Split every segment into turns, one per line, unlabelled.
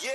Yeah.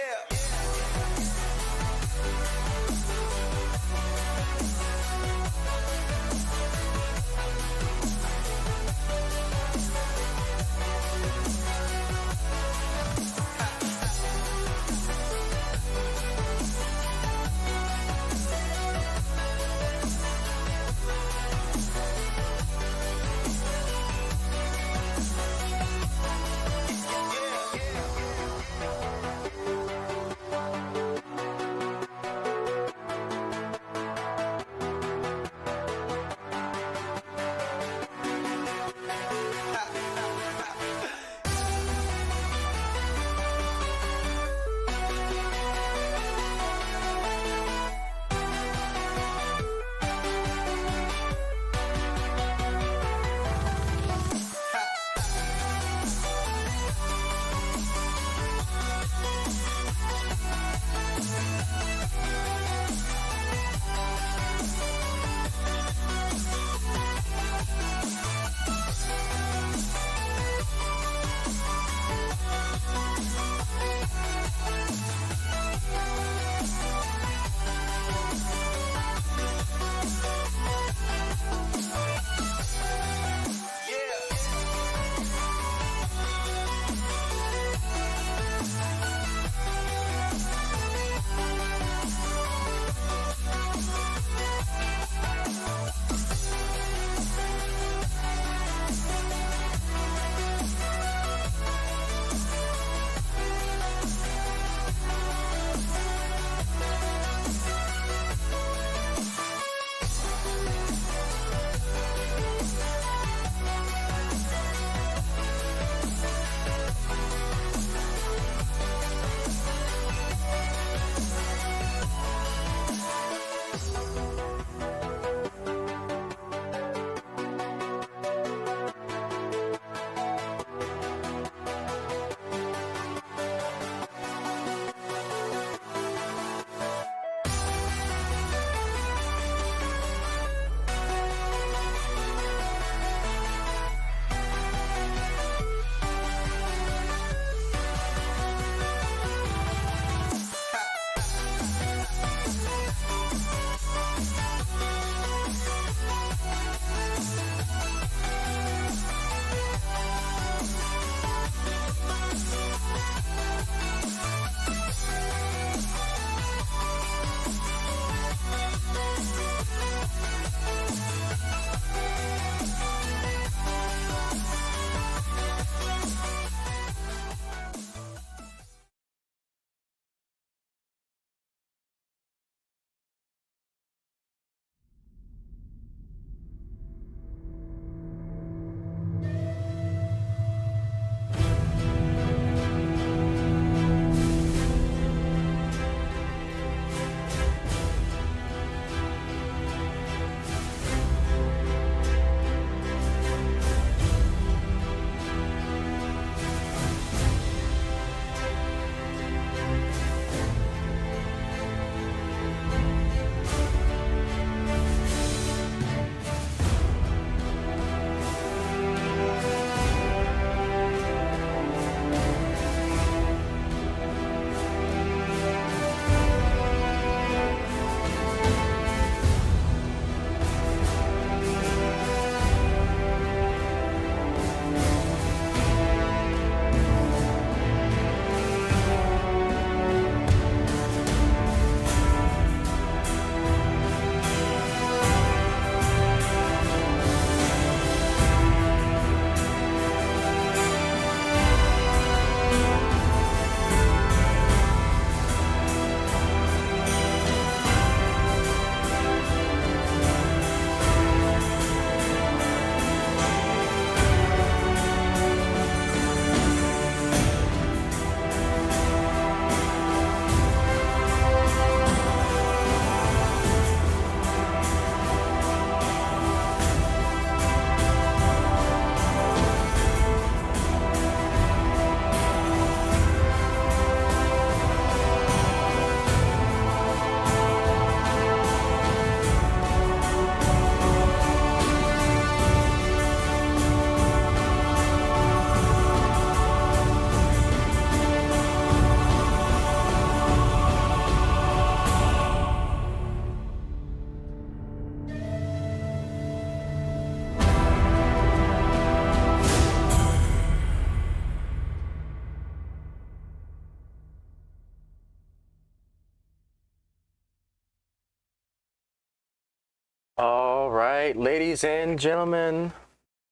All right, ladies and gentlemen,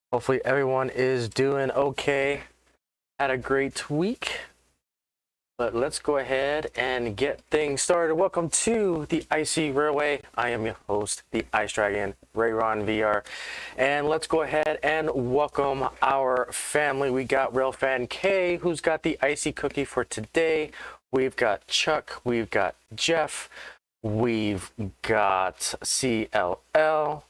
hopefully everyone is doing okay. Had a great week, but let's go ahead and get things started. Welcome to the Icy Railway. I am your host, the Ice Dragon, RayronVR, and let's go ahead and welcome our family. We got Railfan K, who's got the icy cookie for today. We've got Chuck, we've got Jeff, we've got CLL,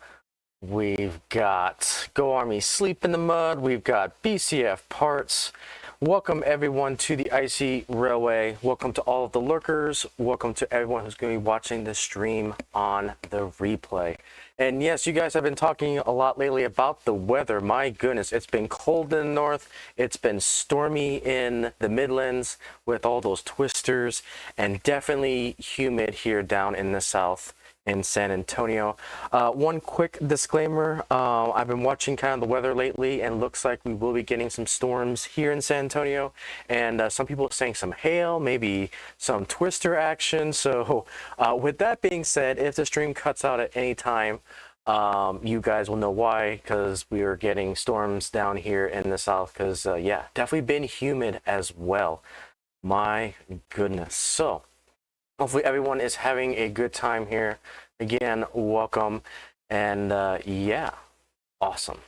we've got Go Army Sleep in the Mud, we've got BCF Parts. Welcome everyone to the Icy Railway. Welcome to all of the lurkers. Welcome to everyone who's going to be watching the stream on the replay. And yes, you guys have been talking a lot lately about the weather. My goodness, it's been cold in the north. It's been stormy in the Midlands with all those twisters, and definitely humid here down in the south in San Antonio. One quick disclaimer, I've been watching kind of the weather lately, and looks like we will be getting some storms here in San Antonio, and some people are saying some hail, maybe some twister action. So with that being said, if the stream cuts out at any time, you guys will know why, because we are getting storms down here in the south, because yeah, definitely been humid as well. My goodness. So hopefully everyone is having a good time here. Again, welcome. And yeah, awesome.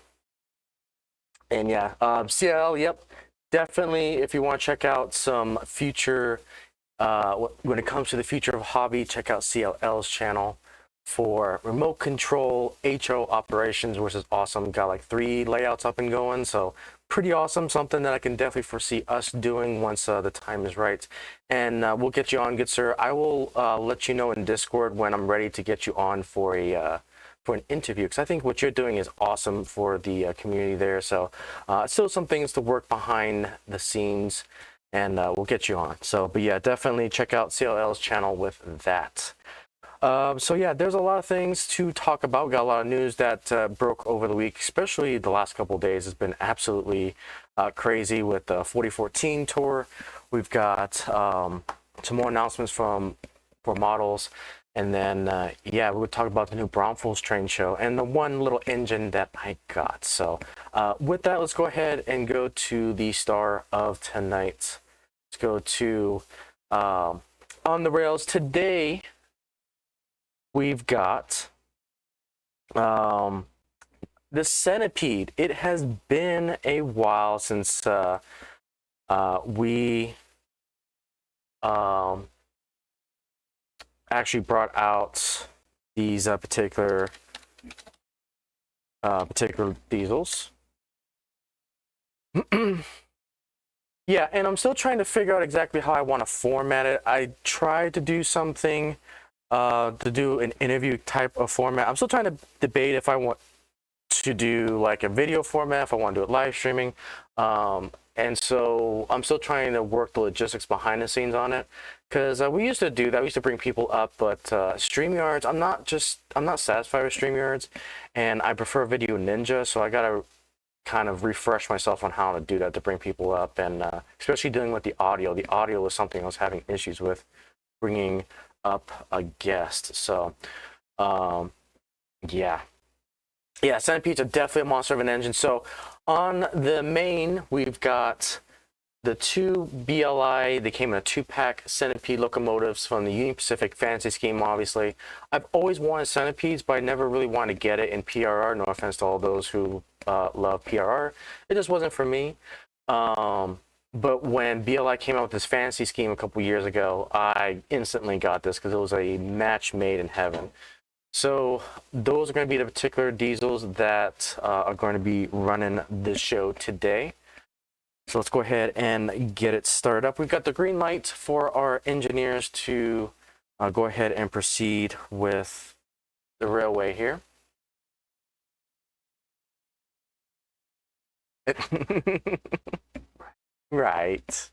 And yeah, CL, yep, definitely if you want to check out some future, when it comes to the future of hobby, check out CLL's channel for remote control HO operations, which is awesome. Got like 3 layouts up and going, so pretty awesome. Something that I can definitely foresee us doing once the time is right. And we'll get you on, good sir. I will let you know in Discord when I'm ready to get you on for an interview, because I think what you're doing is awesome for the community there. So still some things to work behind the scenes, and we'll get you on. So, but yeah, definitely check out CLL's channel with that. So yeah, there's a lot of things to talk about. Got a lot of news that broke over the week, especially the last couple of days. Has been absolutely crazy with the 4014 tour. We've got some more announcements for models, and then yeah, we'll talk about the new Braunfels train show and the one little engine that I got. So with that, let's go ahead and go to the star of tonight. Let's go to On the Rails today. We've got the Centipede. It has been a while since we actually brought out these particular diesels. Yeah, and I'm still trying to figure out exactly how I want to format it. I tried to do something to do an interview type of format. I'm still trying to debate if I want to do like a video format, if I want to do it live streaming. And so I'm still trying to work the logistics behind the scenes on it, because we used to do that. We used to bring people up, but StreamYards, I'm not satisfied with StreamYards, and I prefer Video Ninja. So I gotta kind of refresh myself on how to do that to bring people up, and especially dealing with the audio. The audio was something I was having issues with bringing up a guest. So yeah, Centipedes are definitely a monster of an engine. So on the main, we've got the 2 BLI. They came in a 2-pack Centipede locomotives from the Union Pacific Fantasy Scheme. Obviously, I've always wanted Centipedes, but I never really wanted to get it in PRR. No offense to all those who love PRR, it just wasn't for me. But when BLI came out with this fantasy scheme a couple years ago, I instantly got this because it was a match made in heaven. So those are going to be the particular diesels that are going to be running this show today. So let's go ahead and get it started up. We've got the green light for our engineers to go ahead and proceed with the railway here. Right.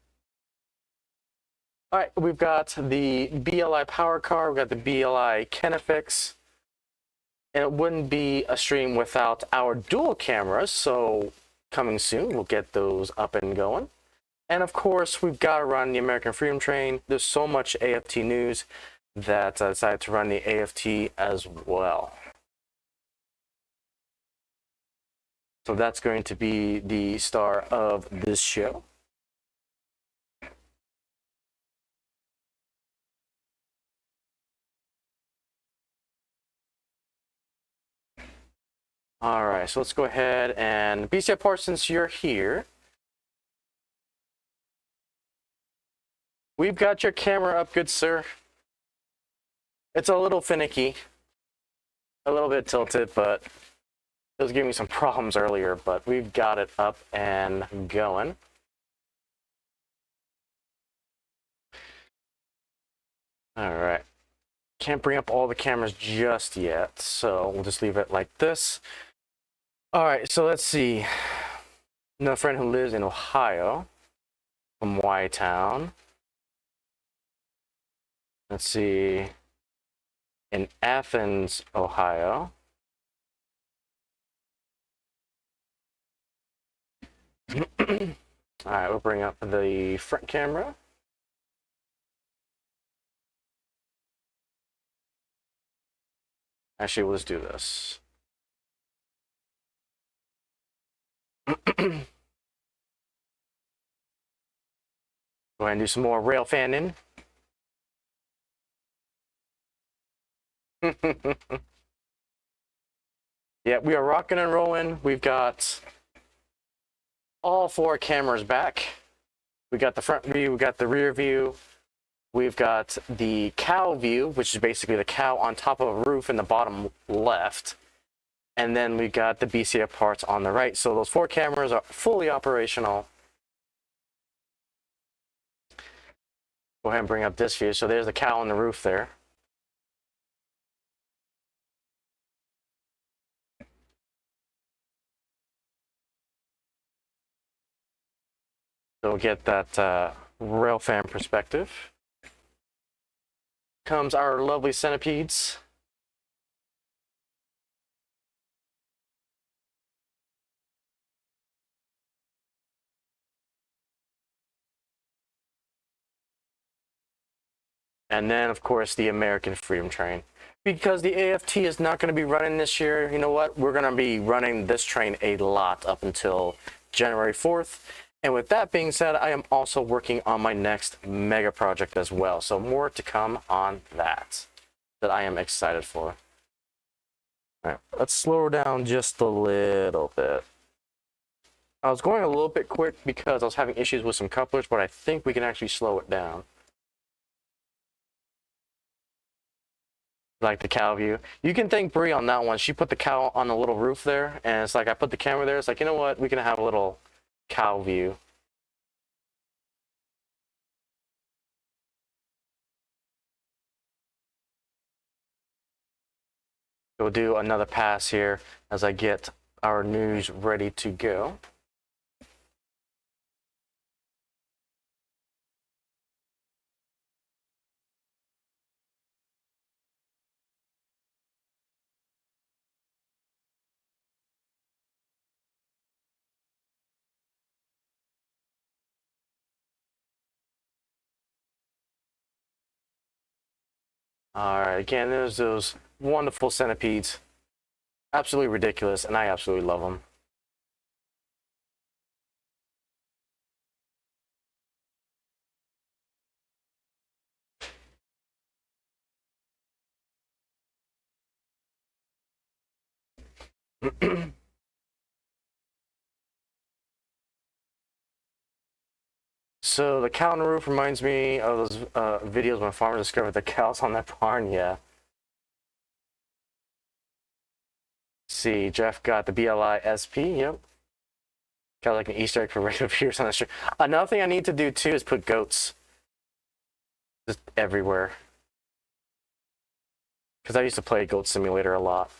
All right, we've got the BLI power car, we've got the BLI Kenefix, and it wouldn't be a stream without our dual cameras, so coming soon, we'll get those up and going. And of course, we've got to run the American Freedom Train. There's so much AFT news that I decided to run the AFT as well. So that's going to be the star of this show. All right, so let's go ahead and BCF Parts, since you're here, we've got your camera up, good sir. It's a little finicky, a little bit tilted, but it was giving me some problems earlier, but we've got it up and going. All right. Can't bring up all the cameras just yet, so we'll just leave it like this. All right, so let's see. Another friend who lives in Ohio, from Y-Town. Let's see. In Athens, Ohio. All right, we'll bring up the front camera. Actually, let's do this. Go ahead and do some more rail fanning. Yeah, we are rocking and rolling. We've got all 4 cameras back. We got the front view, we got the rear view, we've got the cow view, which is basically the cow on top of a roof in the bottom left. And then we got the BCF Parts on the right. So those 4 cameras are fully operational. Go ahead and bring up this view. So there's the cow on the roof there. So we'll get that rail fan perspective. Comes our lovely centipedes. And then, of course, the American Freedom Train. Because the AFT is not going to be running this year, you know what? We're going to be running this train a lot up until January 4th. And with that being said, I am also working on my next mega project as well. So more to come on that I am excited for. All right, let's slow down just a little bit. I was going a little bit quick because I was having issues with some couplers, but I think we can actually slow it down. Like the cow view. You can thank Bree on that one. She put the cow on the little roof there, and it's like I put the camera there. It's like, you know what? We can have a little cow view. We'll do another pass here as I get our news ready to go. All right, again, there's those wonderful centipedes. Absolutely ridiculous, and I absolutely love them. So the cow on the roof reminds me of those videos when farmers discovered the cows on that barn. Yeah. See, Jeff got the BLI SP. Yep. Got like an Easter egg for regular viewers on the stream. Another thing I need to do too is put goats just everywhere. Because I used to play Goat Simulator a lot.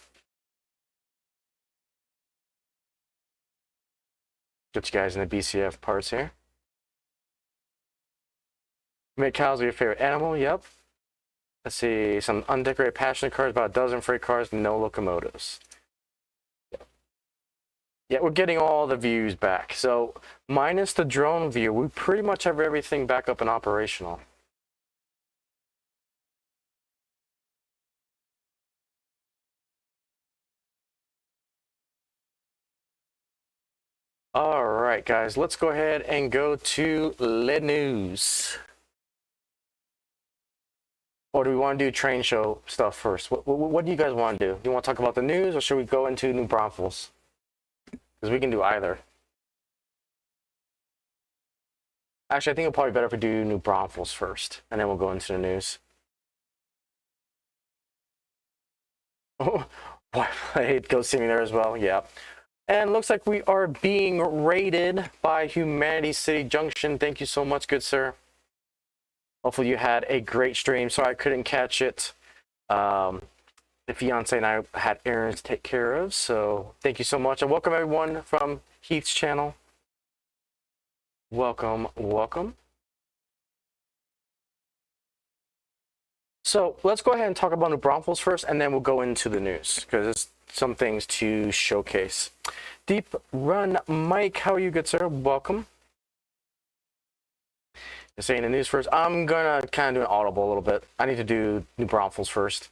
Get you guys in the BCF parts here. Make cows your favorite animal. Yep. Let's see. Some undecorated passenger cars, about a dozen freight cars, no locomotives. Yeah, we're getting all the views back. So minus the drone view, we pretty much have everything back up and operational. All right, guys, let's go ahead and go to the news. Or do we want to do train show stuff first? What do you guys want to do? You want to talk about the news, or should we go into New Braunfels? Because we can do either. Actually, I think it'll probably be better if we do New Braunfels first, and then we'll go into the news. Wyatt, go see me there as well. Yeah. And looks like we are being raided by Humanity City Junction. Thank you so much, good sir. Hopefully you had a great stream. Sorry I couldn't catch it. The fiance and I had errands to take care of, so thank you so much. And welcome everyone from Heath's channel. Welcome, welcome. So let's go ahead and talk about New Braunfels first, and then we'll go into the news, because there's some things to showcase. Deep Run Mike, how are you, good sir? Welcome. Saying the news first. I'm gonna kind of do an audible a little bit. I need to do New Braunfels first.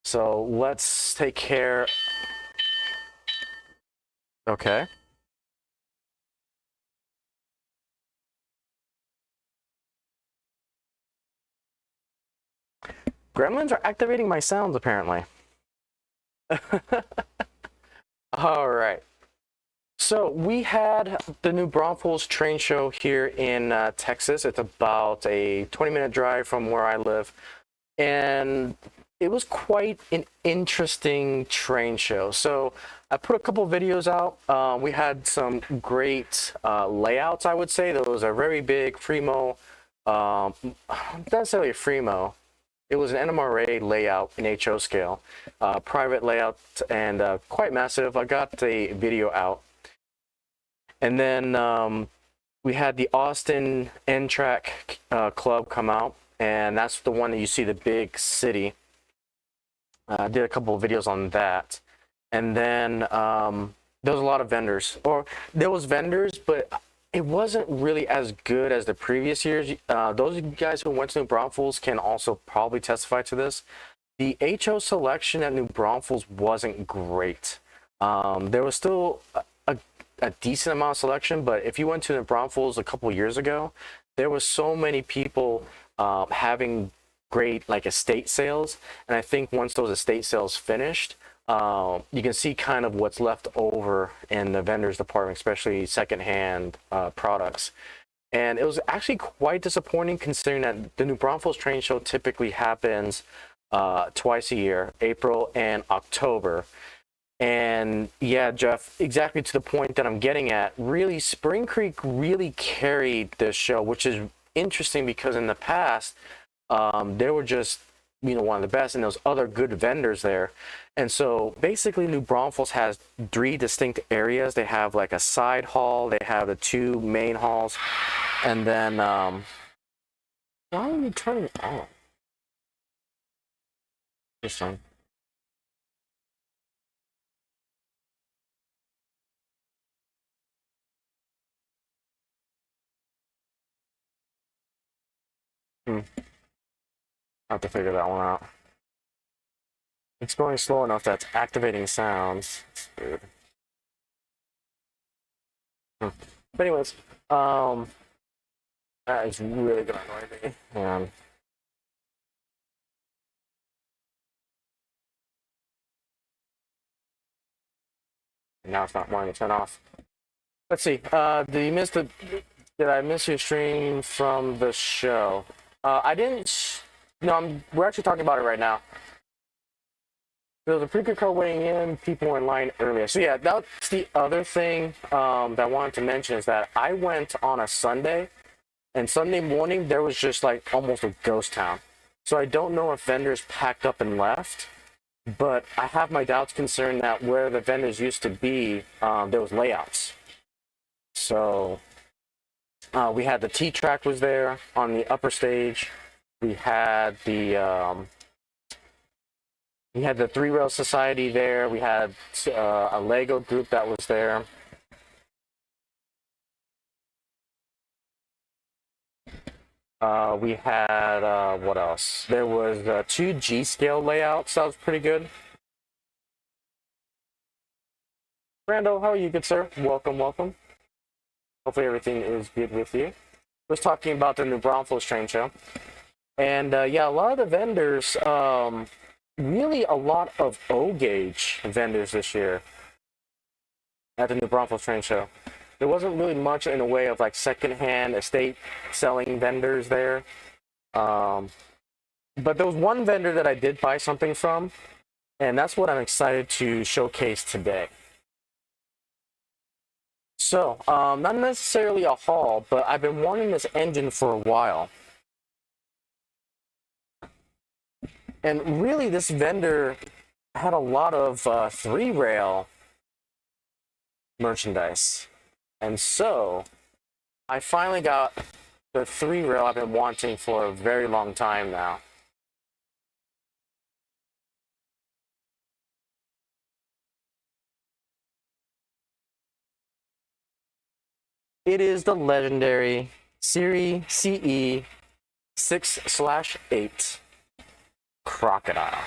So let's take care. Okay. Gremlins are activating my sounds apparently. All right. So we had the New Braunfels train show here in Texas. It's about a 20-minute drive from where I live. And it was quite an interesting train show. So I put a couple videos out. We had some great layouts, I would say. There was a very big Fremo, not necessarily a Fremo. It was an NMRA layout in HO scale, private layout, and quite massive. I got the video out. And then we had the Austin N-Track club come out, and that's the one that you see, the big city. I did a couple of videos on that. And then there was a lot of vendors. Or there was vendors, but it wasn't really as good as the previous years. Those of you guys who went to New Braunfels can also probably testify to this. The HO selection at New Braunfels wasn't great. There was still a decent amount of selection, but if you went to New Braunfels a couple years ago, there was so many people having great like estate sales, and I think once those estate sales finished, you can see kind of what's left over in the vendors department, especially secondhand products. And it was actually quite disappointing considering that the New Braunfels train show typically happens twice a year, April and October. And yeah, Jeff, exactly to the point that I'm getting at, really Spring Creek really carried this show, which is interesting because in the past they were just, you know, one of the best, and there's other good vendors there. And so basically New Braunfels has 3 distinct areas. They have like a side hall, they have the 2 main halls, and then why are you turning it on? This one. I have to figure that one out. It's going slow enough that's activating sounds. It's weird. But anyways, that is really gonna annoy me. And now it's not wanting to turn off. Let's see. Did I miss your stream from the show? I didn't. No, we're actually talking about it right now. There was a pre-good call weighing in, people were in line earlier. So yeah, that's the other thing that I wanted to mention is that I went on a Sunday, and Sunday morning there was just like almost a ghost town. So I don't know if vendors packed up and left, but I have my doubts concerning that where the vendors used to be, there was layouts. So we had the T-Track was there on the upper stage. We had the 3-Rail Society there. We had a Lego group that was there. We had, what else? There was 2 G-scale layouts. That was pretty good. Randall, how are you, good sir? Welcome, welcome. Hopefully everything is good with you. Was talking about the new Braunfels train show. And yeah, a lot of the vendors, really a lot of O-gauge vendors this year at the new Braunfels train show. There wasn't really much in the way of like secondhand estate selling vendors there. But there was one vendor that I did buy something from, and that's what I'm excited to showcase today. So, not necessarily a haul, but I've been wanting this engine for a while. And really, this vendor had a lot of three-rail merchandise. And so, I finally got the three-rail I've been wanting for a very long time now. It is the legendary Series CE 6/8 Crocodile.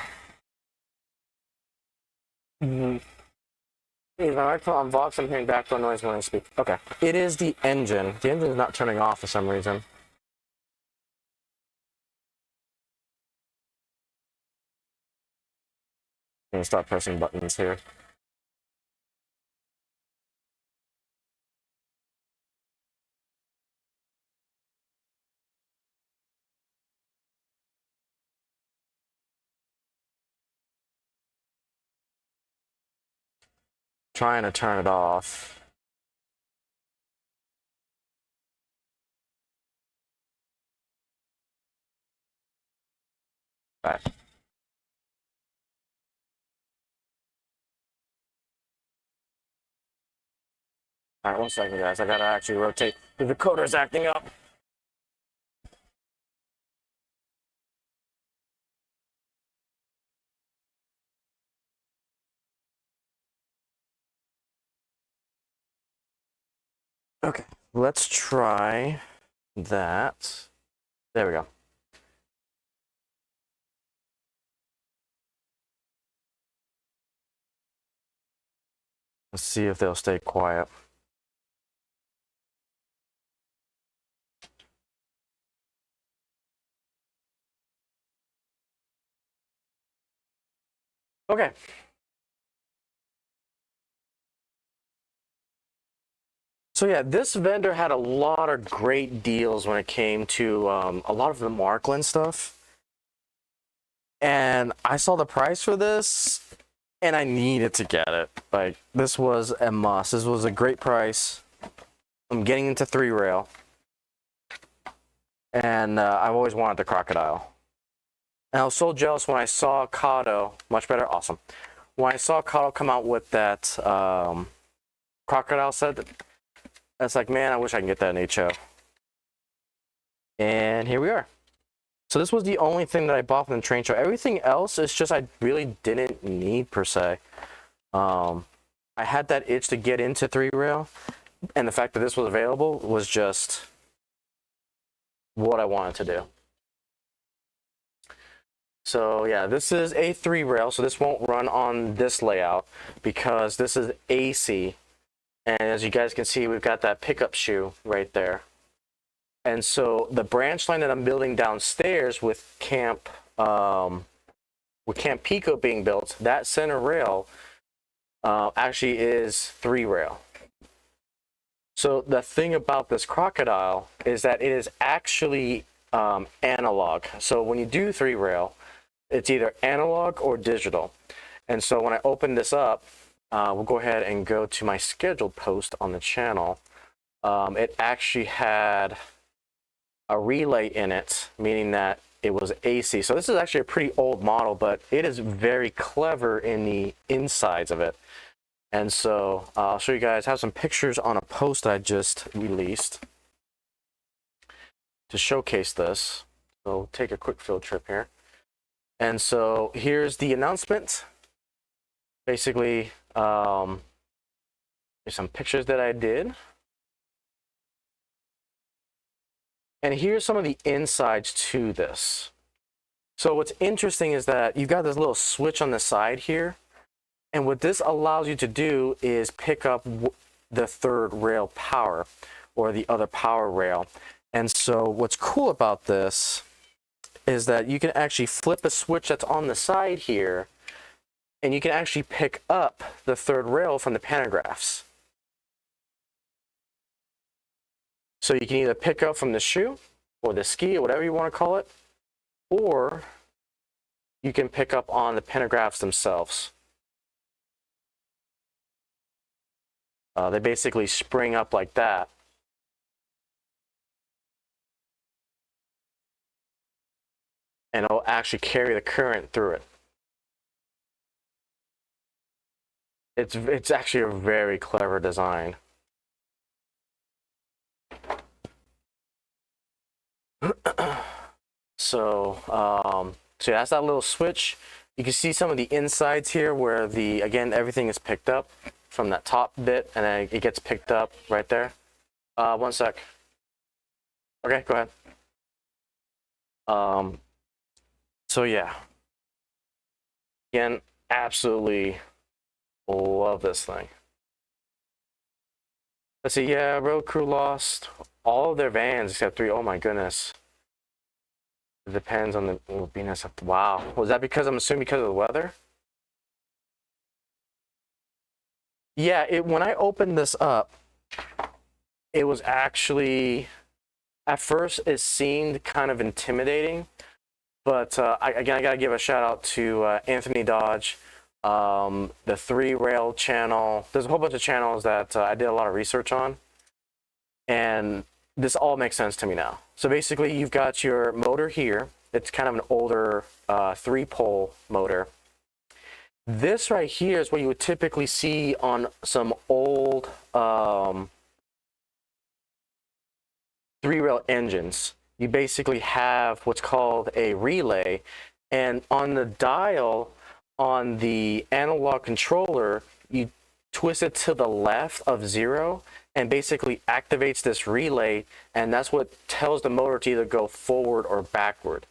If I put on Vox, I'm hearing background noise when I speak. Okay. It is the engine. The engine is not turning off for some reason. I'm going to start pressing buttons here. Trying to turn it off. All right. All right, 1 second, guys. I gotta actually rotate. The decoder's acting up. Okay, let's try that. There we go. Let's see if they'll stay quiet. Okay. So yeah, this vendor had a lot of great deals when it came to a lot of the Markland stuff. And I saw the price for this, and I needed to get it. Like, this was a must. This was a great price. I'm getting into three-rail. And I've always wanted the Crocodile. And I was so jealous when I saw Kato, much better, awesome. When I saw Kato come out with that Crocodile set, it's like, man, I wish I can get that in HO. And here we are. So this was the only thing that I bought from the train show. Everything else is just I really didn't need, per se. I had that itch to get into three-rail, and the fact that this was available was just what I wanted to do. So yeah, this is a three-rail, so this won't run on this layout because this is AC. And as you guys can see, we've got that pickup shoe right there. And so the branch line that I'm building downstairs with Camp Pico being built, that center rail actually is three-rail. So the thing about this Crocodile is that it is actually analog. So when you do three-rail, it's either analog or digital. And so when I open this up, we'll go ahead and go to my scheduled post on the channel. It actually had a relay in it, meaning that it was AC. So this is actually a pretty old model, but it is very clever in the insides of it. And so I'll show you guys, I have some pictures on a post that I just released to showcase this. So we'll take a quick field trip here. And so here's the announcement. Basically, there's some pictures that I did. And here's some of the insides to this. So what's interesting is that you've got this little switch on the side here. And what this allows you to do is pick up the third rail power or the other power rail. And so what's cool about this is that you can actually flip a switch that's on the side here, and you can actually pick up the third rail from the pantographs. So you can either pick up from the shoe or the ski or whatever you want to call it, or you can pick up on the pantographs themselves. They basically spring up like that. And it'll actually carry the current through it. It's actually a very clever design. So that's that little switch. You can see some of the insides here where again, everything is picked up from that top bit, and then it gets picked up right there. One sec. Okay, go ahead. So yeah, again, absolutely love this thing. Let's see, yeah, road crew lost all of their vans except 3. Oh my goodness. It depends on the Venus. Wow, was that because, I'm assuming because of the weather? Yeah, when I opened this up, it was actually, at first it seemed kind of intimidating, but again, I gotta give a shout out to Anthony Dodge, the 3 rail channel. There's a whole bunch of channels that I did a lot of research on, and this all makes sense to me now. So basically, you've got your motor here. It's kind of an older 3-pole motor. This right here is what you would typically see on some old 3-rail engines. You basically have what's called a relay, and on the dial on the analog controller, you twist it to the left of 0 and basically activates this relay, and that's what tells the motor to either go forward or backward.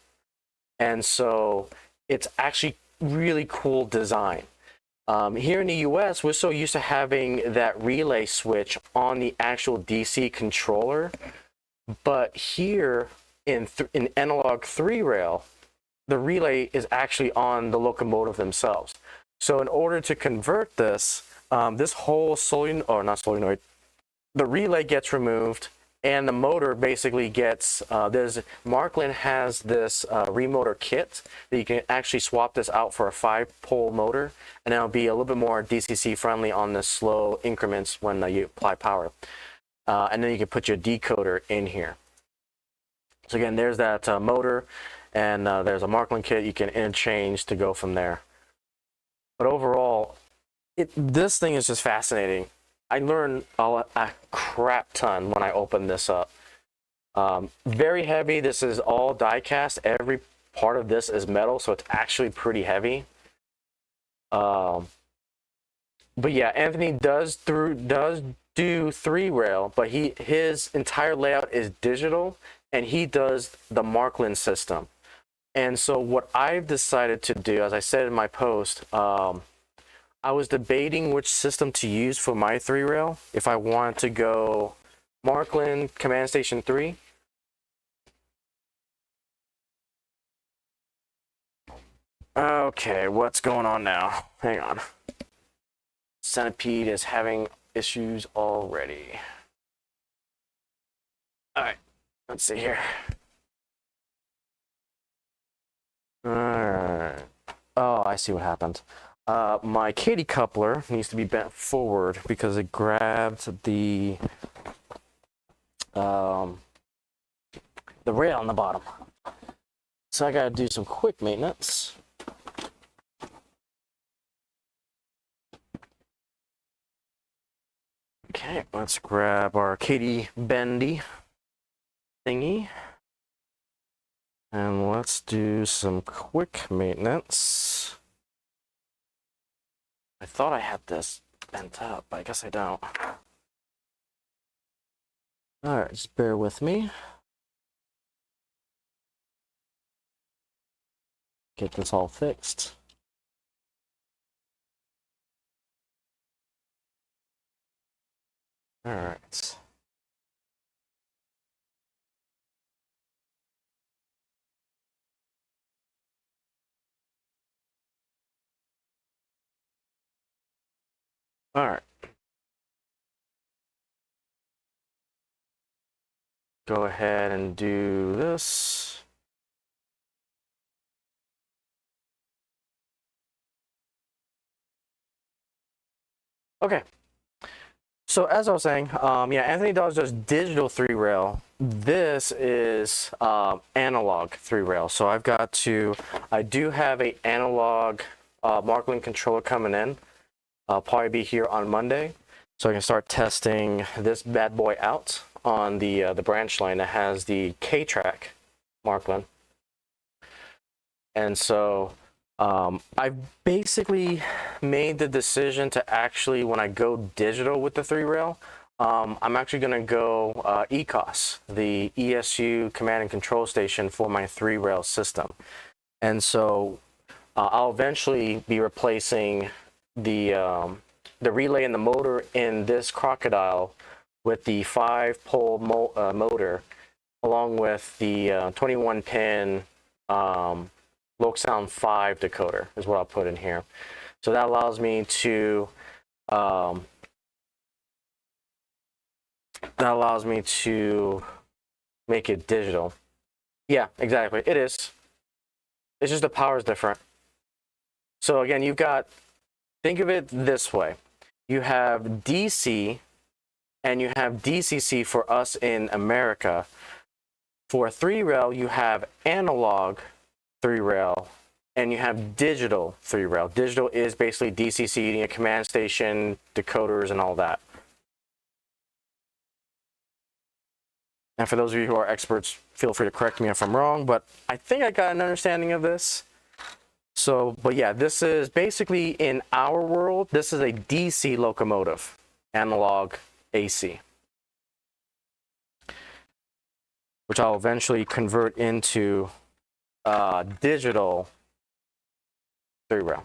And so it's actually really cool design. Here in the US, we're so used to having that relay switch on the actual DC controller, but here in analog 3-rail, the relay is actually on the locomotive themselves. So in order to convert this, this whole solenoid, the relay gets removed, and the motor basically gets, Markland has this remotor kit that you can actually swap this out for a 5-pole motor, and it'll be a little bit more DCC friendly on the slow increments when you apply power. And then you can put your decoder in here. So again, there's that motor, and there's a Markland kit you can interchange to go from there. But overall, this thing is just fascinating. I learned a crap ton when I opened this up. Very heavy. This is all die cast. Every part of this is metal, so it's actually pretty heavy. But yeah, Anthony does do 3-rail, but his entire layout is digital, and he does the Markland system. And so what I've decided to do, as I said in my post, I was debating which system to use for my 3-rail. If I wanted to go Markland Command Station 3. Okay, what's going on now? Hang on. Centipede is having issues already. All right, let's see here. All right. Oh, I see what happened. My Katy coupler needs to be bent forward because it grabbed the rail on the bottom. So I gotta do some quick maintenance. Okay, let's grab our Katy bendy thingy. And let's do some quick maintenance. I thought I had this bent up, but I guess I don't. All right, just bear with me. Get this all fixed. All right. All right. Go ahead and do this. Okay. So as I was saying, yeah, Anthony Dodge does digital 3-rail. This is analog 3-rail. So I do have a analog Markland controller coming in. I'll probably be here on Monday, so I can start testing this bad boy out on the branch line that has the K-track Markland. And so I basically made the decision to actually, when I go digital with the 3-rail, I'm actually going to go ECOS, the ESU command and control station for my 3-rail system. And so I'll eventually be replacing the relay and the motor in this Crocodile with the 5-pole motor, along with the 21-pin Loxsound 5 decoder is what I'll put in here. So that allows me to make it digital. Yeah, exactly. It is. It's just the power is different. So again, think of it this way. You have DC and you have DCC for us in America. For 3-rail, you have analog 3-rail and you have digital 3-rail. Digital is basically DCC, you need a command station, decoders, and all that. And for those of you who are experts, feel free to correct me if I'm wrong, but I think I got an understanding of this. So, but yeah, this is basically, in our world, this is a DC locomotive, analog AC, which I'll eventually convert into digital 3-rail.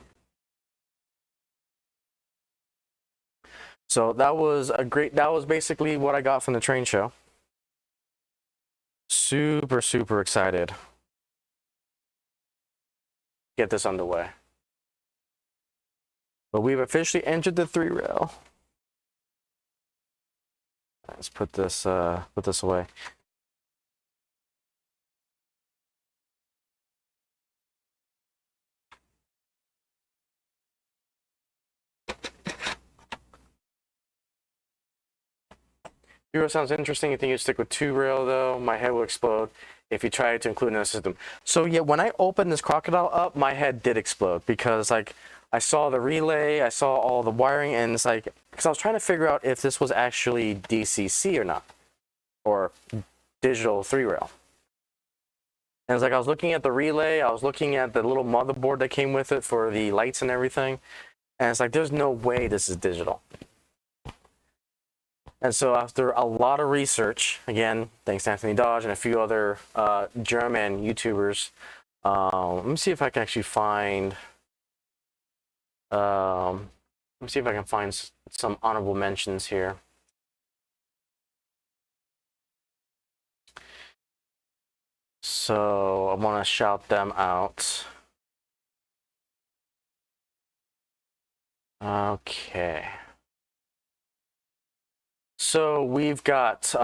So that was basically what I got from the train show. Super, super excited to get this underway. But we've officially entered the 3-rail. Let's put this away. Euro sounds interesting. You think you stick with 2-rail though? My head will explode if you try to include in the system. So yeah, when I opened this Crocodile up, my head did explode because like I saw the relay, I saw all the wiring, and it's like, because I was trying to figure out if this was actually DCC or not, or digital 3-rail. And it's like I was looking at the relay, I was looking at the little motherboard that came with it for the lights and everything, and it's like there's no way this is digital. And so after a lot of research, again, thanks to Anthony Dodge and a few other German YouTubers, let me see if I can actually find, let me see if I can find some honorable mentions here. So I want to shout them out. Okay. So we've got,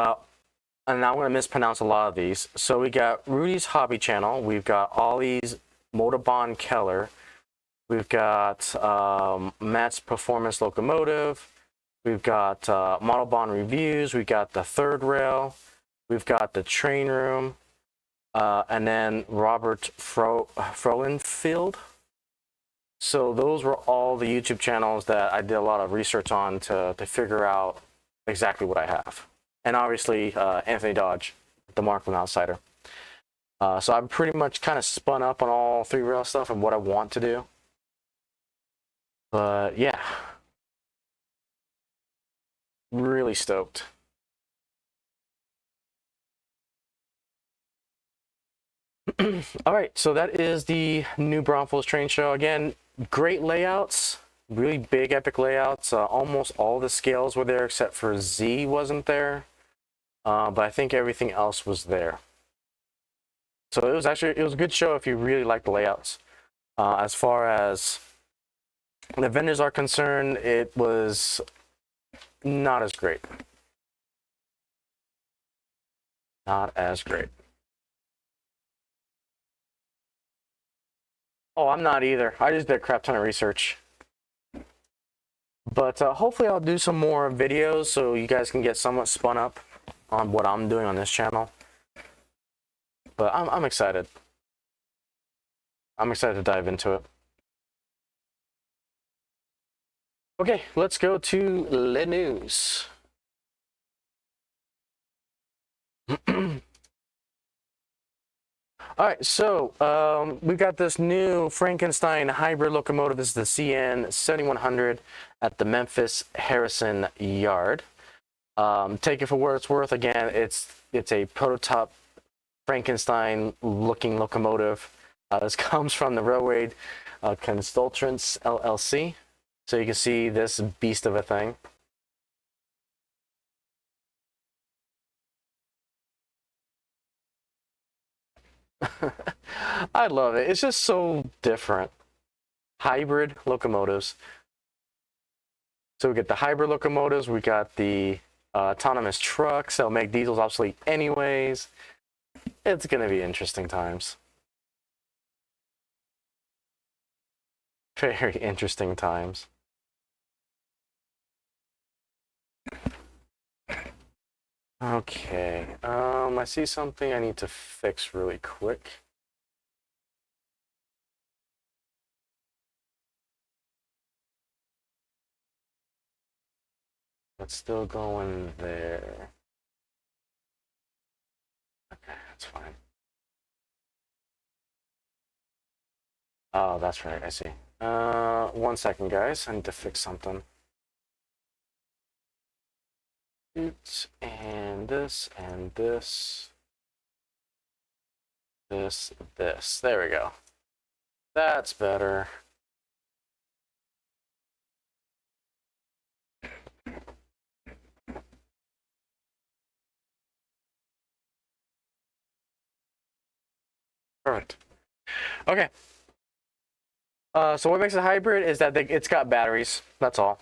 and I'm going to mispronounce a lot of these. So we got Rudy's Hobby Channel. We've got Ollie's Motorbahn Keller. We've got Matt's Performance Locomotive. We've got Modelbahn Reviews. We've got the 3rd-rail. We've got the Train Room. And then Robert Frohlenfeld. So those were all the YouTube channels that I did a lot of research on to figure out exactly what I have. And obviously Anthony Dodge, the Markland Outsider. So I'm pretty much kind of spun up on all 3-rail stuff and what I want to do. But yeah, really stoked. All right, so that is the new Braunfels train show. Again, great layouts, really big epic layouts. Almost all the scales were there except for Z wasn't there, but I think everything else was there. So it was a good show if you really like the layouts. As far as the vendors are concerned, it was not as great. Not as great. Oh, I'm not either. I just did a crap ton of research. But hopefully I'll do some more videos so you guys can get somewhat spun up on what I'm doing on this channel. But I'm excited. I'm excited to dive into it. Okay, let's go to the news. All right, so we got this new Frankenstein hybrid locomotive. This is the CN 7100 at the Memphis Harrison Yard. Take it for what it's worth. Again, it's a prototype Frankenstein-looking locomotive. This comes from the Railway Consultants LLC. So you can see this beast of a thing. I love it. It's just so different. Hybrid locomotives. So we get the hybrid locomotives. We got the autonomous trucks that'll make diesels obsolete anyways. It's going to be interesting times. Very interesting times. Okay, I see something I need to fix really quick. It's still going there. Okay, that's fine. Oh, that's right, I see. 1 second, guys. I need to fix something. Oops, and this, and this. This. There we go. That's better. Perfect. Okay. So what makes it hybrid is that it's got batteries. That's all.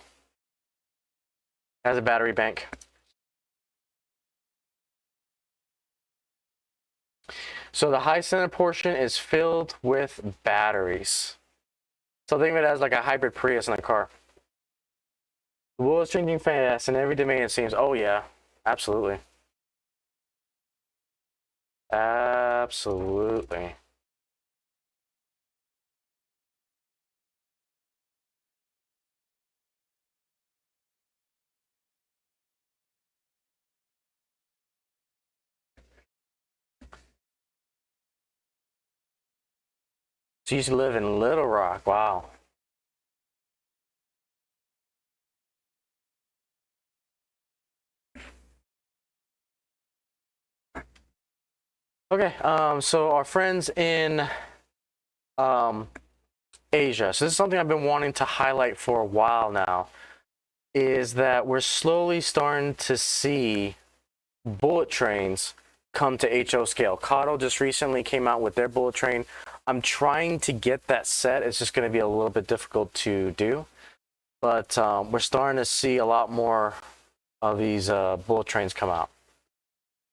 It has a battery bank. So the high center portion is filled with batteries. So think of it as like a hybrid Prius in a car. The world is changing fast in every domain, it seems. Oh yeah, absolutely. Absolutely. So you used to live in Little Rock. Wow. Okay, so our friends in Asia. So this is something I've been wanting to highlight for a while now, is that we're slowly starting to see bullet trains come to HO scale. Kato just recently came out with their bullet train. I'm trying to get that set. It's just going to be a little bit difficult to do. But we're starting to see a lot more of these bullet trains come out.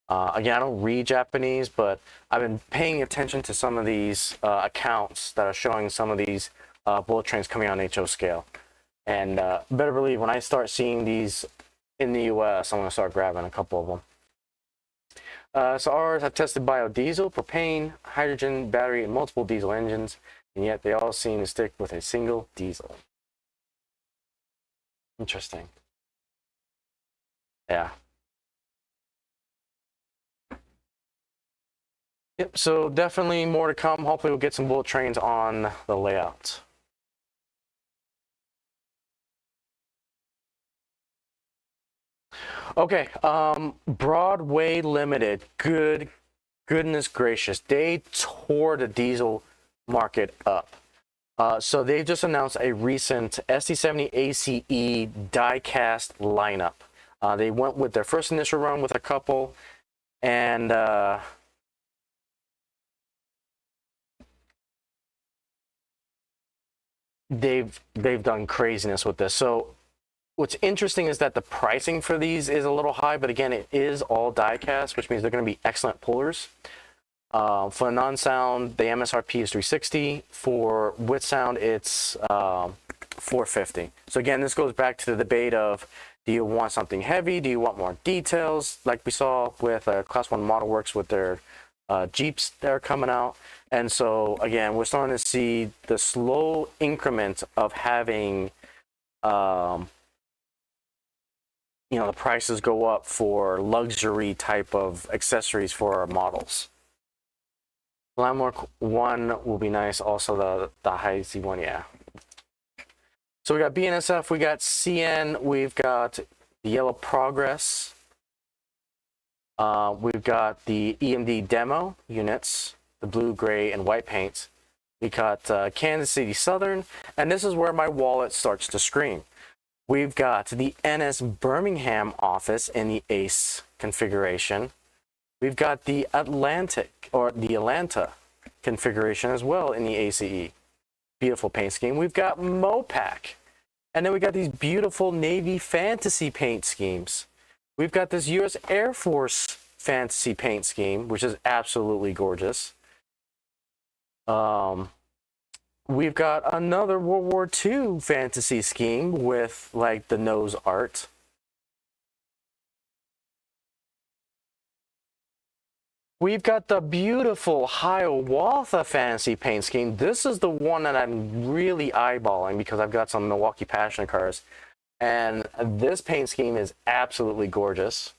Again, I don't read Japanese, but I've been paying attention to some of these accounts that are showing some of these bullet trains coming on HO scale. And better believe when I start seeing these in the US, I'm going to start grabbing a couple of them. So ours have tested biodiesel, propane, hydrogen, battery, and multiple diesel engines, and yet they all seem to stick with a single diesel. Interesting. Yeah. Yep, so definitely more to come. Hopefully we'll get some bullet trains on the layout. Okay, Broadway Limited, goodness gracious, they tore the diesel market up. So they just announced a recent SD70 ACE die-cast lineup. They went with their first initial run with a couple, and they've done craziness with this. So what's interesting is that the pricing for these is a little high, but again, it is all die-cast, which means they're going to be excellent pullers. For non-sound, the MSRP is $360. For with sound, it's $450. So again, this goes back to the debate of, do you want something heavy? Do you want more details? Like we saw with Class 1 Model Works with their Jeeps that are coming out. And so again, we're starting to see the slow increment of having the prices go up for luxury type of accessories for our models. Landmark 1 will be nice. Also the high Z one, yeah. So we got BNSF, we got CN, we've got the Yellow Progress. We've got the EMD demo units, the blue, gray, and white paints. We got Kansas City Southern, and this is where my wallet starts to scream. We've got the NS Birmingham office in the ACE configuration. We've got the Atlanta configuration as well in the ACE. Beautiful paint scheme. We've got Mopac. And then we got these beautiful Navy fantasy paint schemes. We've got this U.S. Air Force fantasy paint scheme, which is absolutely gorgeous. We've got another World War II fantasy scheme with like the nose art. We've got the beautiful Hiawatha fantasy paint scheme. This is the one that I'm really eyeballing because I've got some Milwaukee Passion cars. And this paint scheme is absolutely gorgeous.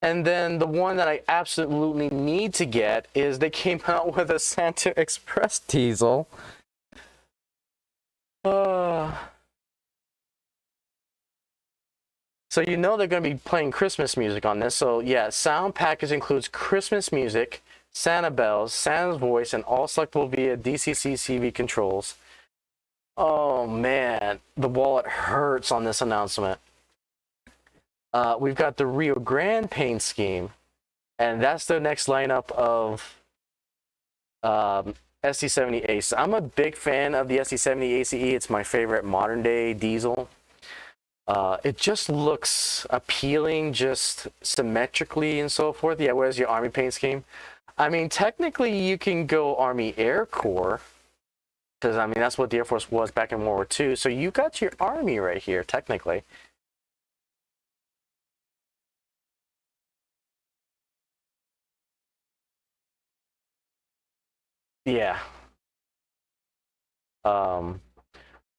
And then the one that I absolutely need to get is they came out with a Santa Express diesel. So you know they're going to be playing Christmas music on this. So yeah, sound package includes Christmas music, Santa bells, Santa's voice, and all selectable via DCC CV controls. Oh man, the wallet hurts on this announcement. We've got the Rio Grande paint scheme, and that's the next lineup of SD70 ACE. I'm a big fan of the SD70 ACE. It's my favorite modern day diesel. It just looks appealing, just symmetrically and so forth. Yeah, where's your Army paint scheme? I mean, technically you can go Army Air Corps, because I mean that's what the Air Force was back in World War II. So you got your Army right here, technically. Yeah. But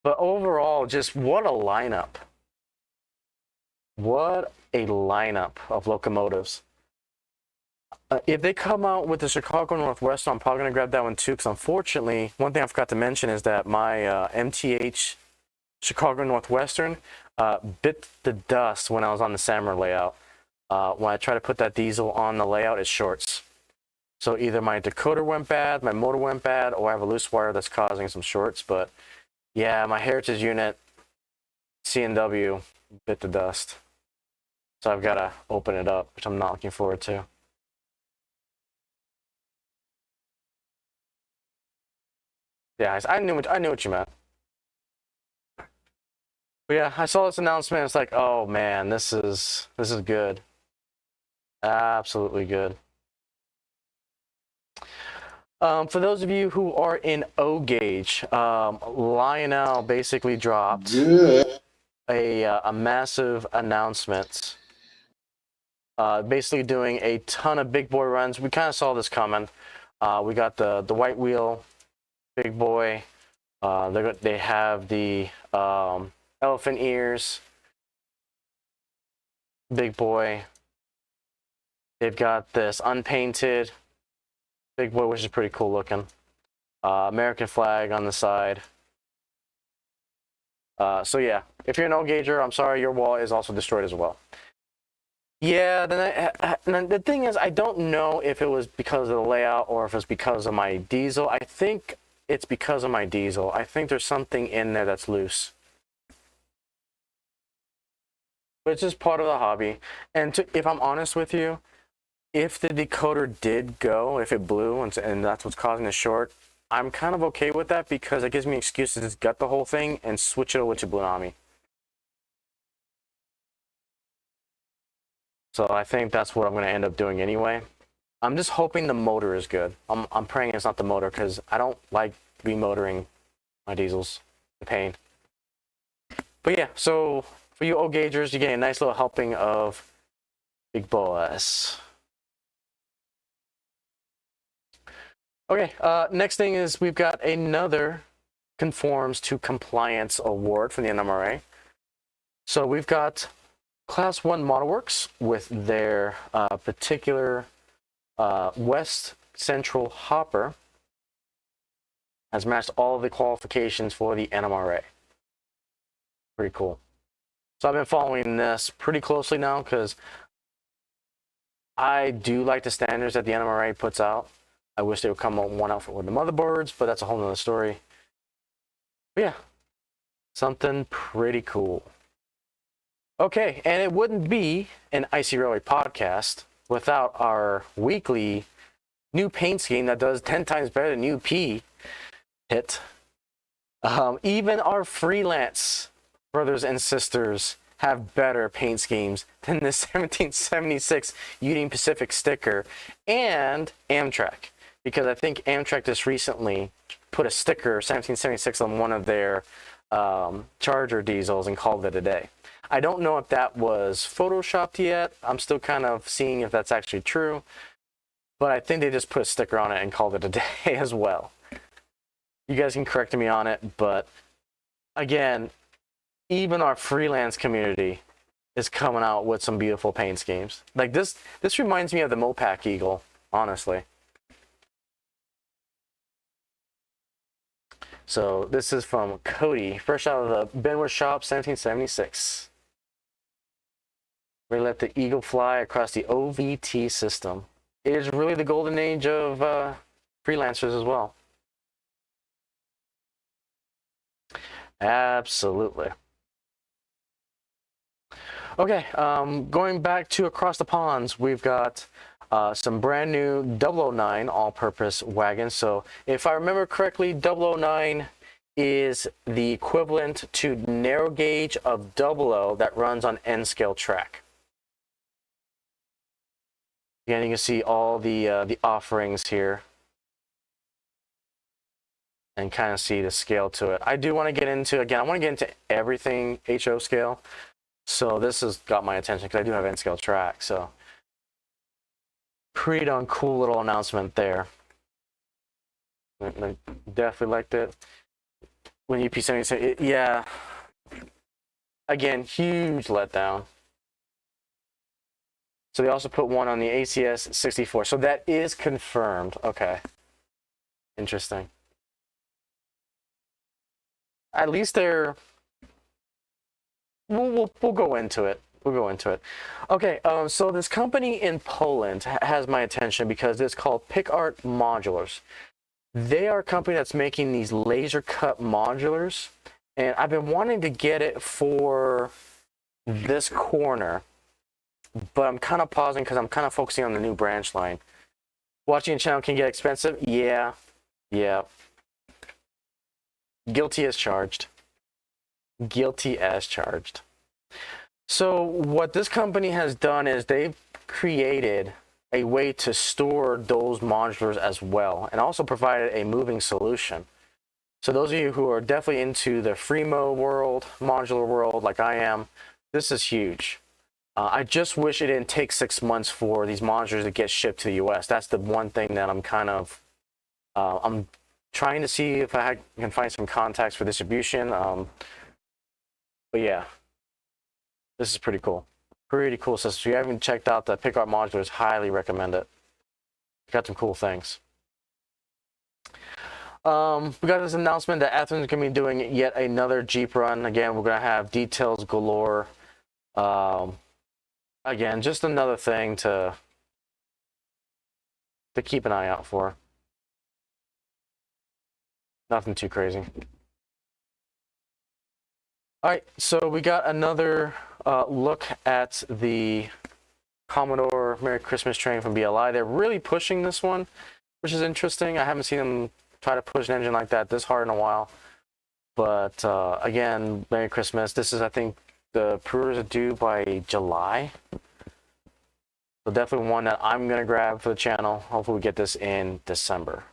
overall, just what a lineup. What a lineup of locomotives. If they come out with the Chicago Northwestern, I'm probably going to grab that one too, because unfortunately, one thing I forgot to mention is that my MTH Chicago Northwestern bit the dust when I was on the Samurai layout. When I try to put that diesel on the layout, it shorts. So either my decoder went bad, my motor went bad, or I have a loose wire that's causing some shorts. But yeah, my Heritage unit, C&W, bit the dust. So I've got to open it up, which I'm not looking forward to. Yeah, I knew what you meant. But yeah, I saw this announcement. It's like, oh man, this is good. Absolutely good. For those of you who are in O gauge, Lionel basically dropped a massive announcement. Basically doing a ton of big boy runs. We kind of saw this coming. We got the white wheel, big boy. They have the elephant ears, big boy. They've got this unpainted big boy, which is pretty cool looking. American flag on the side. So yeah, if you're an O-gauger, I'm sorry, your wall is also destroyed as well. Yeah, then the thing is, I don't know if it was because of the layout or if it's because of my diesel. I think it's because of my diesel. I think there's something in there that's loose. But it's just part of the hobby. And if I'm honest with you, if the decoder did go, if it blew and that's what's causing the short, I'm kind of okay with that because it gives me an excuse to just gut the whole thing and switch it over to Blunami. So I think that's what I'm going to end up doing anyway. I'm just hoping the motor is good. I'm praying it's not the motor because I don't like remotoring my diesels. The pain. But yeah, so for you O-gaugers, you get a nice little helping of big boss. Okay, next thing is we've got another conforms to compliance award from the NMRA. So we've got Class 1 Model Works with their particular West Central hopper has matched all of the qualifications for the NMRA. Pretty cool. So I've been following this pretty closely now because I do like the standards that the NMRA puts out. I wish they would come on one out with the motherboards, but that's a whole nother story. But yeah, something pretty cool. Okay, and it wouldn't be an Icy Railway podcast without our weekly new paint scheme that does 10 times better than UP hit. Even our freelance brothers and sisters have better paint schemes than the 1776 Union Pacific sticker and Amtrak. Because I think Amtrak just recently put a sticker 1776 on one of their Charger diesels and called it a day. I don't know if that was photoshopped yet. I'm still kind of seeing if that's actually true. But I think they just put a sticker on it and called it a day as well. You guys can correct me on it, but again, even our freelance community is coming out with some beautiful paint schemes. Like this reminds me of the Mopac Eagle, honestly. So this is from Cody, fresh out of the Benwood shop, 1776. We let the Eagle fly across the OVT system. It is really the golden age of freelancers as well. Absolutely. Okay, going back to across the ponds, we've got some brand new 009 all-purpose wagons. So if I remember correctly, 009 is the equivalent to narrow gauge of 00 that runs on N-scale track. Again, you can see all the offerings here and kind of see the scale to it. I do want to get into, again, I want to get into everything HO scale. So this has got my attention because I do have N-scale track. So pretty darn cool little announcement there. I definitely liked it. When UP70 said, yeah, again, huge letdown. So they also put one on the ACS 64. So that is confirmed. Okay. Interesting. At least they're... We'll go into it. We'll go into it. Okay, so this company in Poland has my attention because it's called PicArt Modulars. They are a company that's making these laser cut modulars, and I've been wanting to get it for this corner, but I'm kind of pausing because I'm kind of focusing on the new branch line. Watching a channel can get expensive? Yeah. Guilty as charged. Guilty as charged. So what this company has done is they've created a way to store those modulars as well, and also provided a moving solution. So those of you who are definitely into the Freemo world, modular world, like I am, this is huge. I just wish it didn't take 6 months for these modulars to get shipped to the US. That's the one thing that I'm kind of, I'm trying to see if I can find some contacts for distribution. But yeah, this is pretty cool. Pretty cool. So if you haven't checked out the PicArt Modulars, highly recommend it. Got some cool things. We got this announcement that Athens is going to be doing yet another Jeep run. Again, we're going to have details galore. Again, just another thing to keep an eye out for. Nothing too crazy. All right, so we got another look at the Commodore Merry Christmas train from BLI. They're really pushing this one, which is interesting. I haven't seen them try to push an engine like that this hard in a while. But again, Merry Christmas. This is, I think, the pre-orders are due by July. So definitely one that I'm going to grab for the channel. Hopefully we get this in December.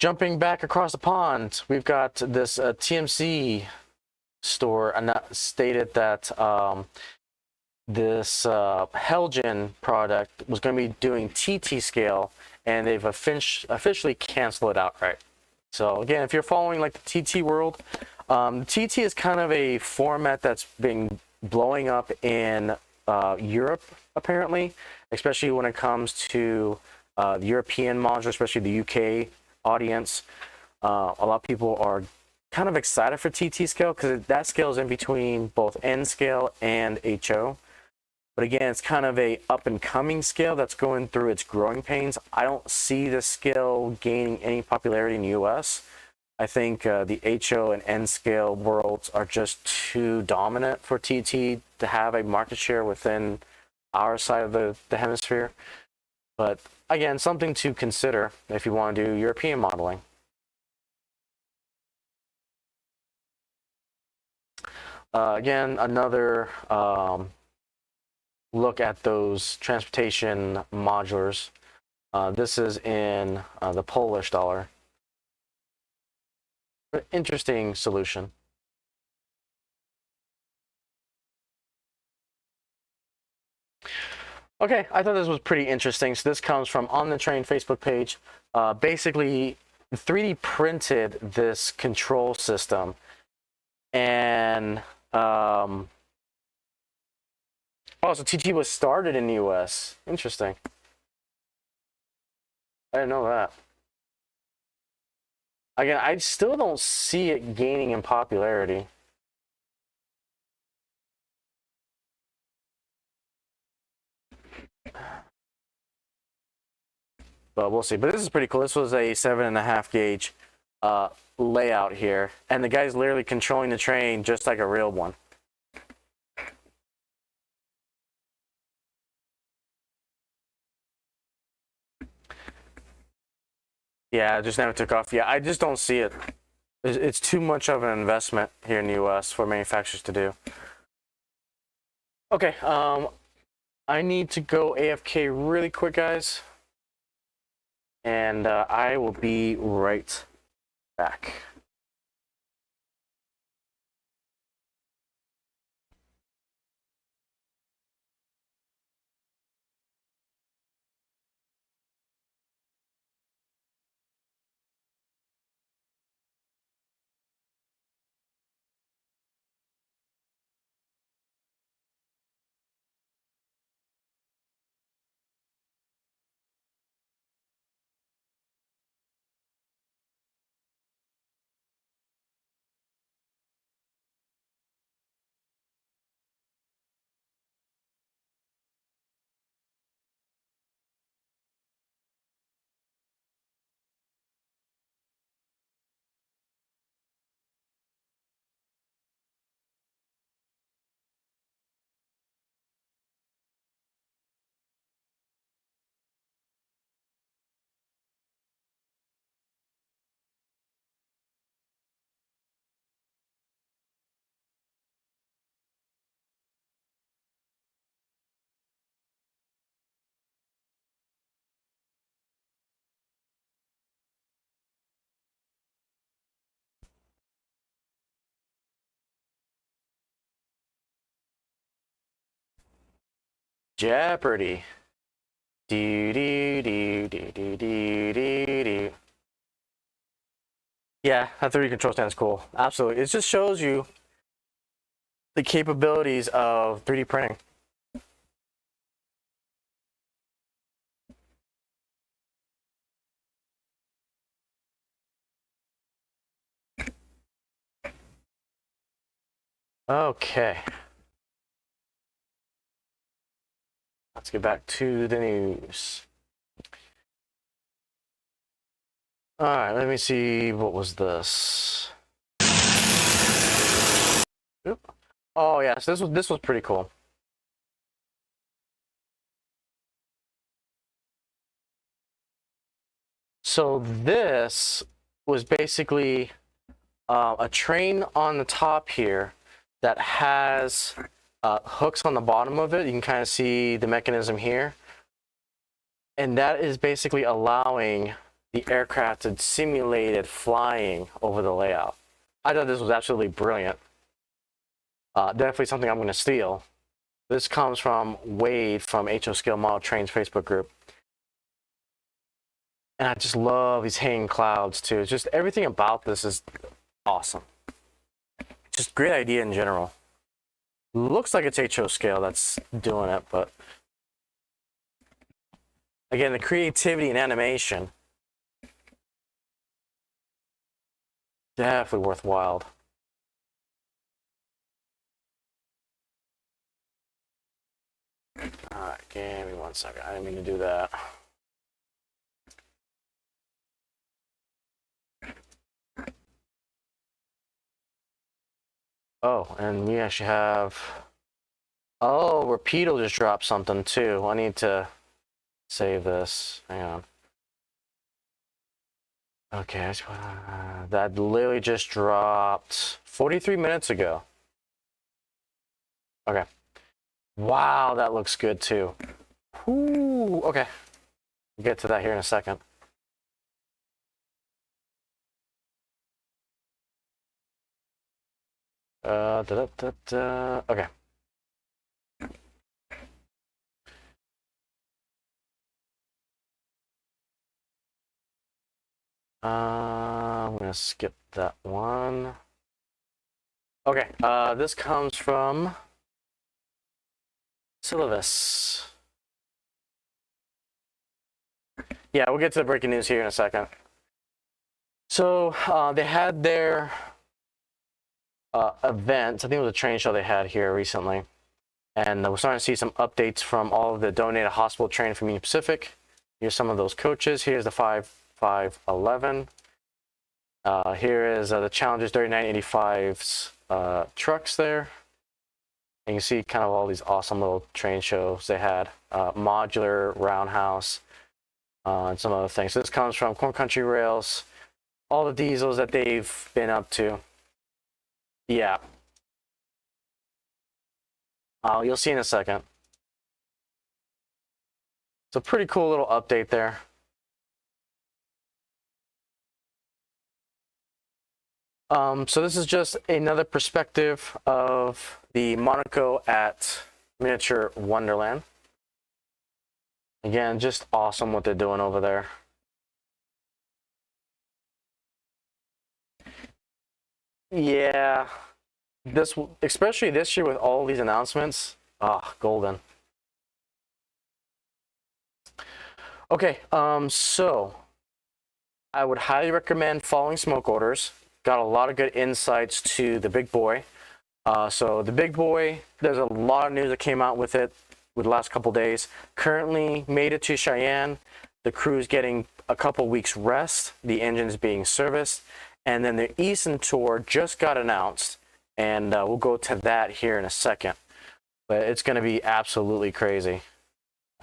Jumping back across the pond, we've got this TMC store stated that this Helgen product was going to be doing TT scale, and they've officially canceled it outright. So again, if you're following like the TT world, TT is kind of a format that's been blowing up in Europe, apparently, especially when it comes to the European module, especially the UK audience. A lot of people are kind of excited for TT scale because that scale is in between both N scale and HO. But again, it's kind of a up and coming scale that's going through its growing pains. I don't see this scale gaining any popularity in the US. I think the HO and N scale worlds are just too dominant for TT to have a market share within our side of the hemisphere. But again, something to consider if you want to do European modeling. Again, another look at those transportation modulars. This is in the Polish dollar. Interesting solution. Okay, I thought this was pretty interesting. So this comes from On the Train Facebook page. Basically, 3D printed this control system, and oh, so TT was started in the US. Interesting. I didn't know that. Again, I still don't see it gaining in popularity. But we'll see. But this is pretty cool. This was a 7.5 gauge layout here, and the guy's literally controlling the train just like a real one. Yeah, it just never took off. Yeah, I just don't see it. It's too much of an investment here in the US for manufacturers to do. Okay, I need to go AFK really quick, guys. And I will be right back. Jeopardy. Do, do, do, do, do, do, do, do. Yeah, that 3D control stand is cool. Absolutely. It just shows you the capabilities of 3D printing. Okay. Let's get back to the news. All right, let me see. What was this? Oop. Oh yes, this was pretty cool. So this was basically a train on the top here that has hooks on the bottom of it. You can kind of see the mechanism here. And that is basically allowing the aircraft to simulate it flying over the layout. I thought this was absolutely brilliant. Definitely something I'm going to steal. This comes from Wade from HO Scale Model Trains Facebook group. And I just love these hanging clouds too. It's just everything about this is awesome. Just great idea in general. Looks like it's HO Scale that's doing it, but again, the creativity and animation, definitely worthwhile. All right, give me 1 second. I didn't mean to do that. Oh, and we actually have... Oh, Rapido just dropped something too. I need to save this. Hang on. Okay, that literally just dropped 43 minutes ago. Okay. Wow, that looks good too. Ooh, okay. We'll get to that here in a second. Okay. I'm gonna skip that one. Okay, this comes from Syllabus. Yeah, we'll get to the breaking news here in a second. So they had their event. I think it was a train show they had here recently. And we're starting to see some updates from all of the donated hospital training from Union Pacific. Here's some of those coaches. Here's the 5511. Here is the Challengers 3985's trucks there. And you can see kind of all these awesome little train shows they had. Modular, roundhouse, and some other things. So this comes from Corn Country Rails. All the diesels that they've been up to. Yeah. You'll see in a second. It's a pretty cool little update there. So this is just another perspective of the Monaco at Miniature Wonderland. Again, just awesome what they're doing over there. Yeah, this, especially this year with all these announcements, golden. Okay, so I would highly recommend following smoke orders. Got a lot of good insights to the big boy. So the big boy, there's a lot of news that came out with it with the last couple days. Currently made it to Cheyenne. The crew's getting a couple weeks rest. The engine's being serviced. And then the Eastern tour just got announced. And we'll go to that here in a second. But it's going to be absolutely crazy.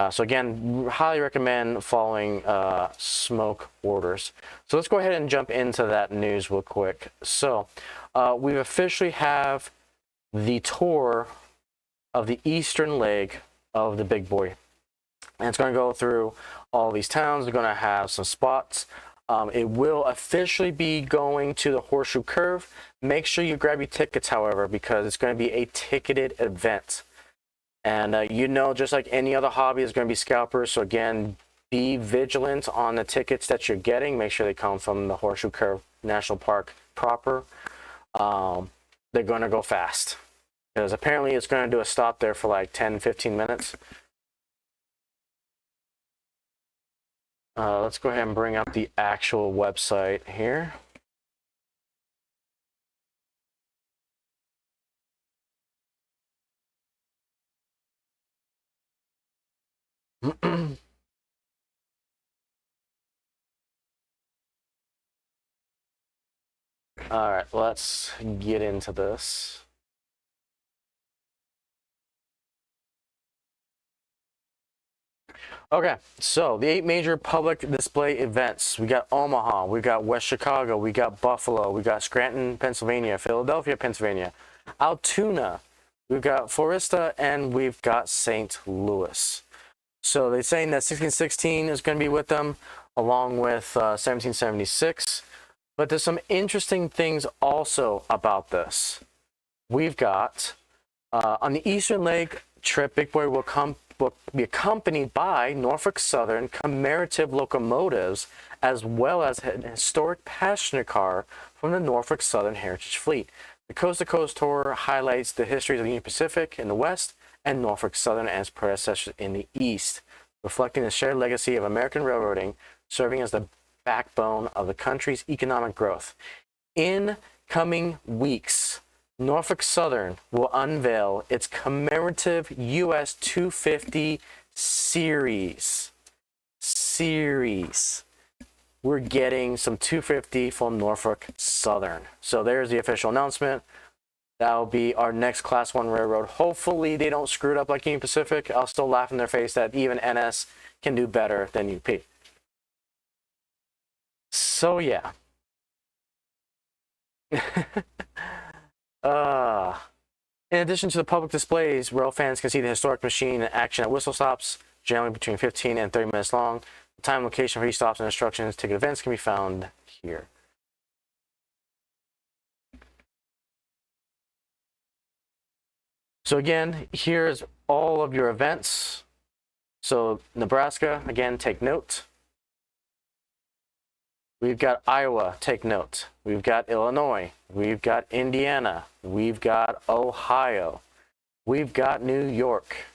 So again, highly recommend following smoke orders. So let's go ahead and jump into that news real quick. So we officially have the tour of the eastern leg of the big boy. And it's going to go through all these towns. They're going to have some spots. It will officially be going to the Horseshoe Curve. Make sure you grab your tickets, however, because it's going to be a ticketed event. And you know, just like any other hobby, is going to be scalpers. So again, be vigilant on the tickets that you're getting. Make sure they come from the Horseshoe Curve National Park proper. They're going to go fast because apparently it's going to do a stop there for like 10-15 minutes. Let's go ahead and bring up the actual website here. All right, let's get into this. Okay, so the 8 major public display events. We got Omaha, we got West Chicago, we got Buffalo, we got Scranton, Pennsylvania, Philadelphia, Pennsylvania, Altoona, we've got Foresta, and we've got St. Louis. So they're saying that 1616 is going to be with them, along with 1776. But there's some interesting things also about this. We've got on the Eastern Leg trip, Big Boy will be accompanied by Norfolk Southern commemorative locomotives, as well as an historic passenger car from the Norfolk Southern Heritage Fleet. The Coast to Coast tour highlights the histories of the Union Pacific in the West and Norfolk Southern and its predecessors in the East, reflecting the shared legacy of American railroading, serving as the backbone of the country's economic growth. In coming weeks, Norfolk Southern will unveil its commemorative US 250 series. We're getting some 250 from Norfolk Southern. So there's the official announcement. That'll be our next Class 1 railroad. Hopefully they don't screw it up like Union Pacific. I'll still laugh in their face that even NS can do better than UP. So yeah. In addition to the public displays, rail fans can see the historic machine in action at whistle stops, generally between 15 and 30 minutes long. The time and location for each stops and instructions, ticket events can be found here. So again, here's all of your events. So Nebraska, again, take note. We've got Iowa, take note. We've got Illinois. We've got Indiana. We've got Ohio. We've got New York.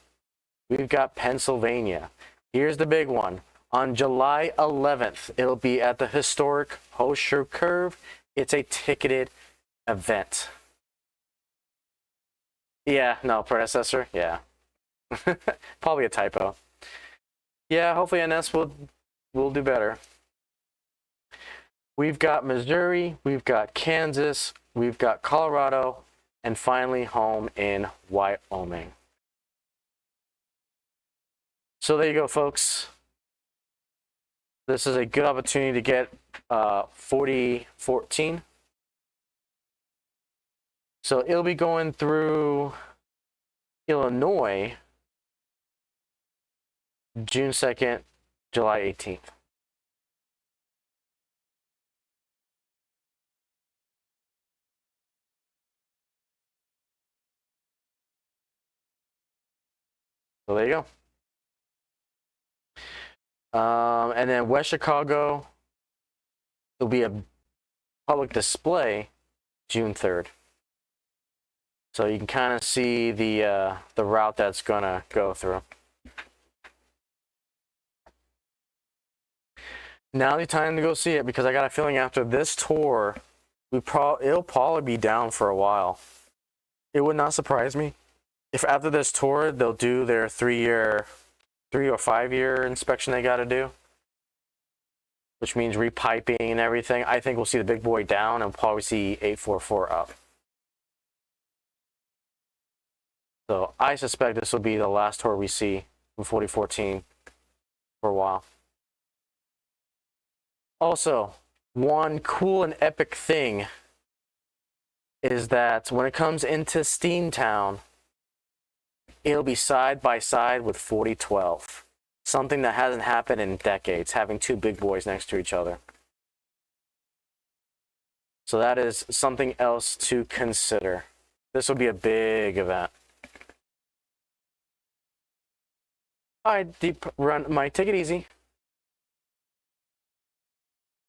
We've got Pennsylvania. Here's the big one. On July 11th, it'll be at the historic Horseshoe Curve. It's a ticketed event. Yeah, no, predecessor, yeah. Probably a typo. Yeah, hopefully NS will do better. We've got Missouri, we've got Kansas, we've got Colorado, and finally home in Wyoming. So there you go, folks. This is a good opportunity to get 4014. So it'll be going through Illinois, June 2nd, July 18th. So there you go. And then West Chicago, it'll be a public display June 3rd. So you can kind of see the route that's gonna go through. Now the time to go see it, because I got a feeling after this tour, it'll probably be down for a while. It would not surprise me if after this tour they'll do their 3 or 5 year inspection they got to do, which means repiping and everything. I think we'll see the big boy down and probably see 844 up. So I suspect this will be the last tour we see from 4014 for a while. Also, one cool and epic thing is that when it comes into Steamtown, it'll be side by side with 4012. Something that hasn't happened in decades, having two big boys next to each other. So that is something else to consider. This will be a big event. All right, Deep Run Mike, take it easy.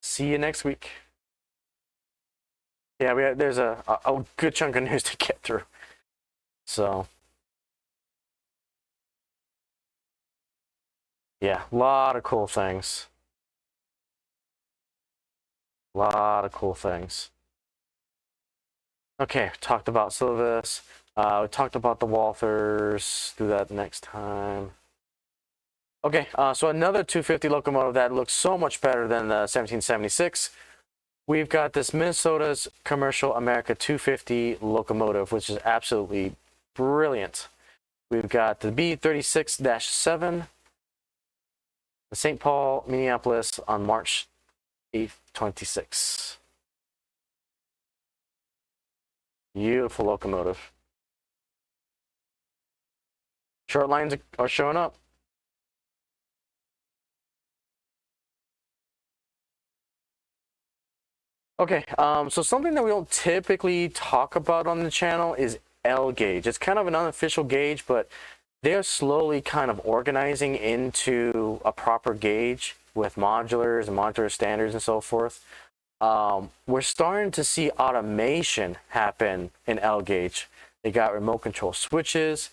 See you next week. Yeah, there's a good chunk of news to get through. So, yeah, a lot of cool things. Okay, talked about Silvis. We talked about the Walthers. Do that next time. Okay, so another 250 locomotive that looks so much better than the 1776. we've got this Minnesota's Commercial America 250 locomotive, which is absolutely brilliant. We've got the B36-7, the St. Paul, Minneapolis on March 8th, 26. Beautiful locomotive. Short lines are showing up. Okay, so something that we don't typically talk about on the channel is L gauge. It's kind of an unofficial gauge, but they're slowly kind of organizing into a proper gauge with modulars and modular standards and so forth. We're starting to see automation happen in L gauge. They got remote control switches.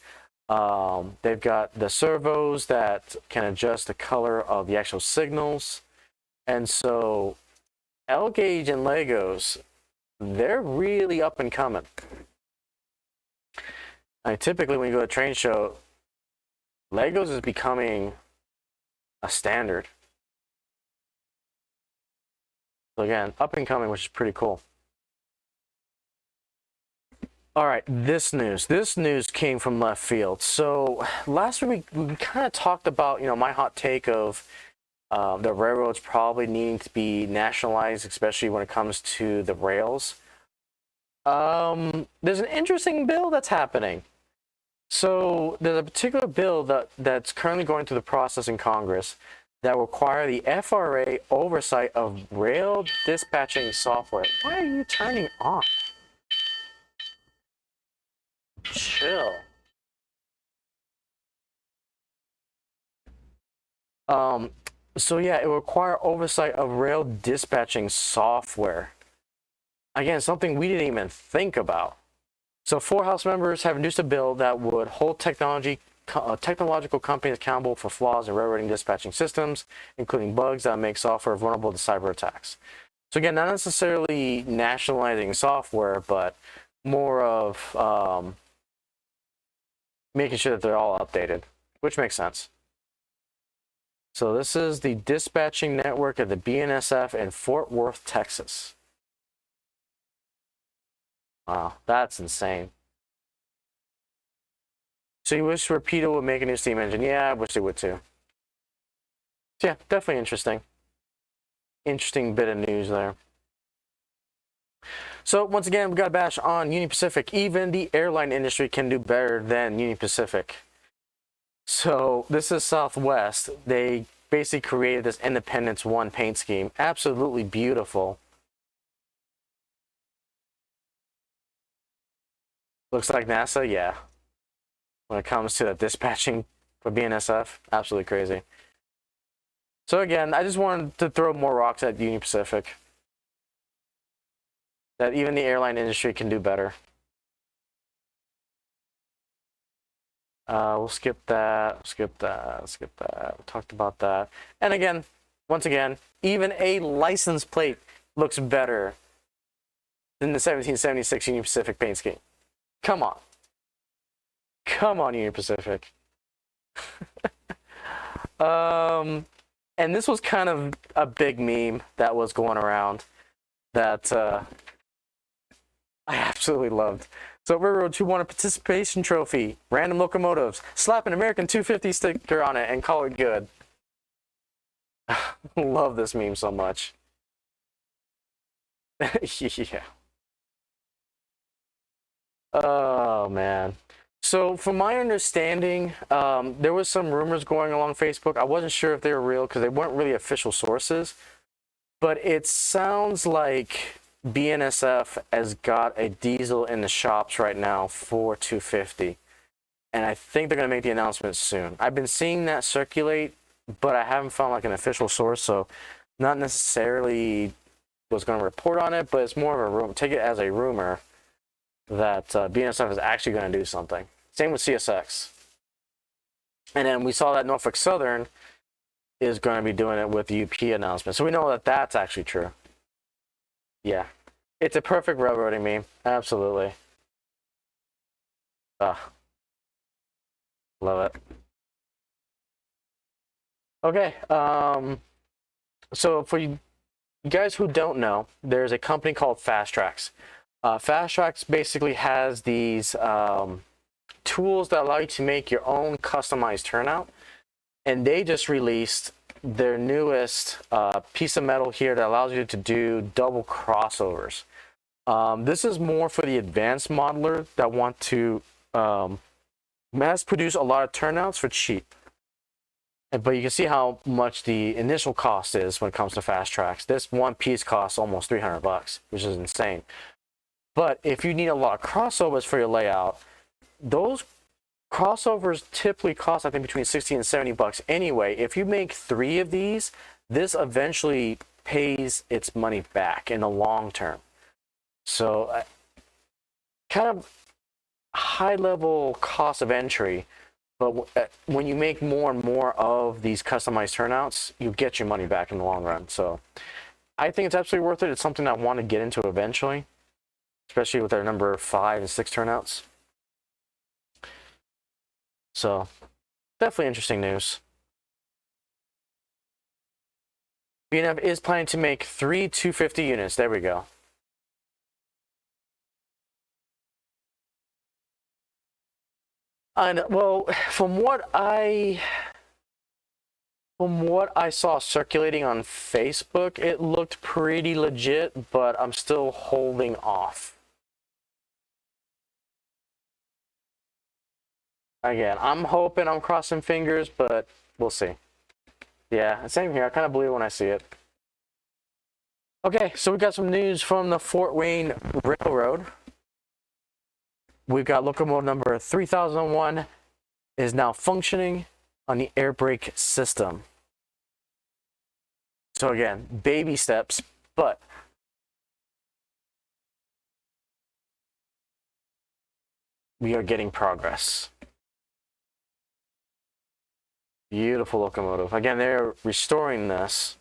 They've got the servos that can adjust the color of the actual signals. And so L gauge and Legos, they're really up and coming. Typically when you go to a train show, Legos is becoming a standard. So again, up and coming, which is pretty cool. All right, this news came from left field. So last week we kind of talked about, my hot take of the railroads probably needing to be nationalized, especially when it comes to the rails. There's an interesting bill that's happening. So there's a particular bill that's currently going through the process in Congress that require the FRA oversight of rail dispatching software. Why are you turning on? Chill. So yeah, it will require oversight of rail dispatching software. Again, something we didn't even think about. So 4 House members have introduced a bill that would hold technological companies accountable for flaws in railroading dispatching systems, including bugs that make software vulnerable to cyber attacks. So again, not necessarily nationalizing software, but more of making sure that they're all updated, which makes sense. So this is the dispatching network of the BNSF in Fort Worth, Texas. Wow, that's insane. So you wish Rapido would make a new steam engine? Yeah, I wish they would too. So yeah, definitely interesting. Interesting bit of news there. So once again, we got a bash on Union Pacific. Even the airline industry can do better than Union Pacific. So this is Southwest. They basically created this Independence 1 paint scheme. Absolutely beautiful. Looks like NASA, yeah. When it comes to the dispatching for BNSF, absolutely crazy. So again, I just wanted to throw more rocks at Union Pacific. That even the airline industry can do better. We'll skip that, skip that, skip that. We talked about that. And again, once again, even a license plate looks better than the 1776 Union Pacific paint scheme. Come on. Come on, Union Pacific. And this was kind of a big meme that was going around that I absolutely loved. So Railroads who won a participation trophy, random locomotives, slap an American 250 sticker on it and call it good. Love this meme so much. Yeah. Oh man. So from my understanding, there was some rumors going along Facebook. I wasn't sure if they were real because they weren't really official sources, but it sounds like BNSF has got a diesel in the shops right now for 250, and I think they're going to make the announcement soon. I've been seeing that circulate, but I haven't found like an official source, so not necessarily was going to report on it, but it's more of a rumor. Take it as a rumor that BNSF is actually going to do something. Same with CSX. And then we saw that Norfolk Southern is going to be doing it with the UP announcement. So we know that that's actually true. Yeah. It's a perfect railroading meme. Absolutely. Love it. Okay. So for you you guys who don't know, there's a company called Fast Tracks. Fast Tracks basically has these tools that allow you to make your own customized turnout, and they just released their newest piece of metal here that allows you to do double crossovers. This is more for the advanced modeler that want to mass produce a lot of turnouts for cheap. But you can see how much the initial cost is when it comes to Fast Tracks. This one piece costs almost $300, which is insane. But if you need a lot of crossovers for your layout, those crossovers typically cost, I think, between 60 and 70 bucks anyway. If you make 3 of these, this eventually pays its money back in the long term. So kind of high level cost of entry, but when you make more and more of these customized turnouts, you get your money back in the long run. So I think it's absolutely worth it. It's something I want to get into eventually, especially with our number 5 and 6 turnouts. So definitely interesting news. BNF is planning to make 3 250 units. There we go. And well, from what I saw circulating on Facebook, it looked pretty legit, but I'm still holding off. Again, I'm hoping, I'm crossing fingers, but we'll see. Yeah, same here. I kind of believe when I see it. Okay, so we got some news from the Fort Wayne Railroad. We've got locomotive number 3001 is now functioning on the air brake system. So again, baby steps, but we are getting progress. Beautiful locomotive. Again, they're restoring this.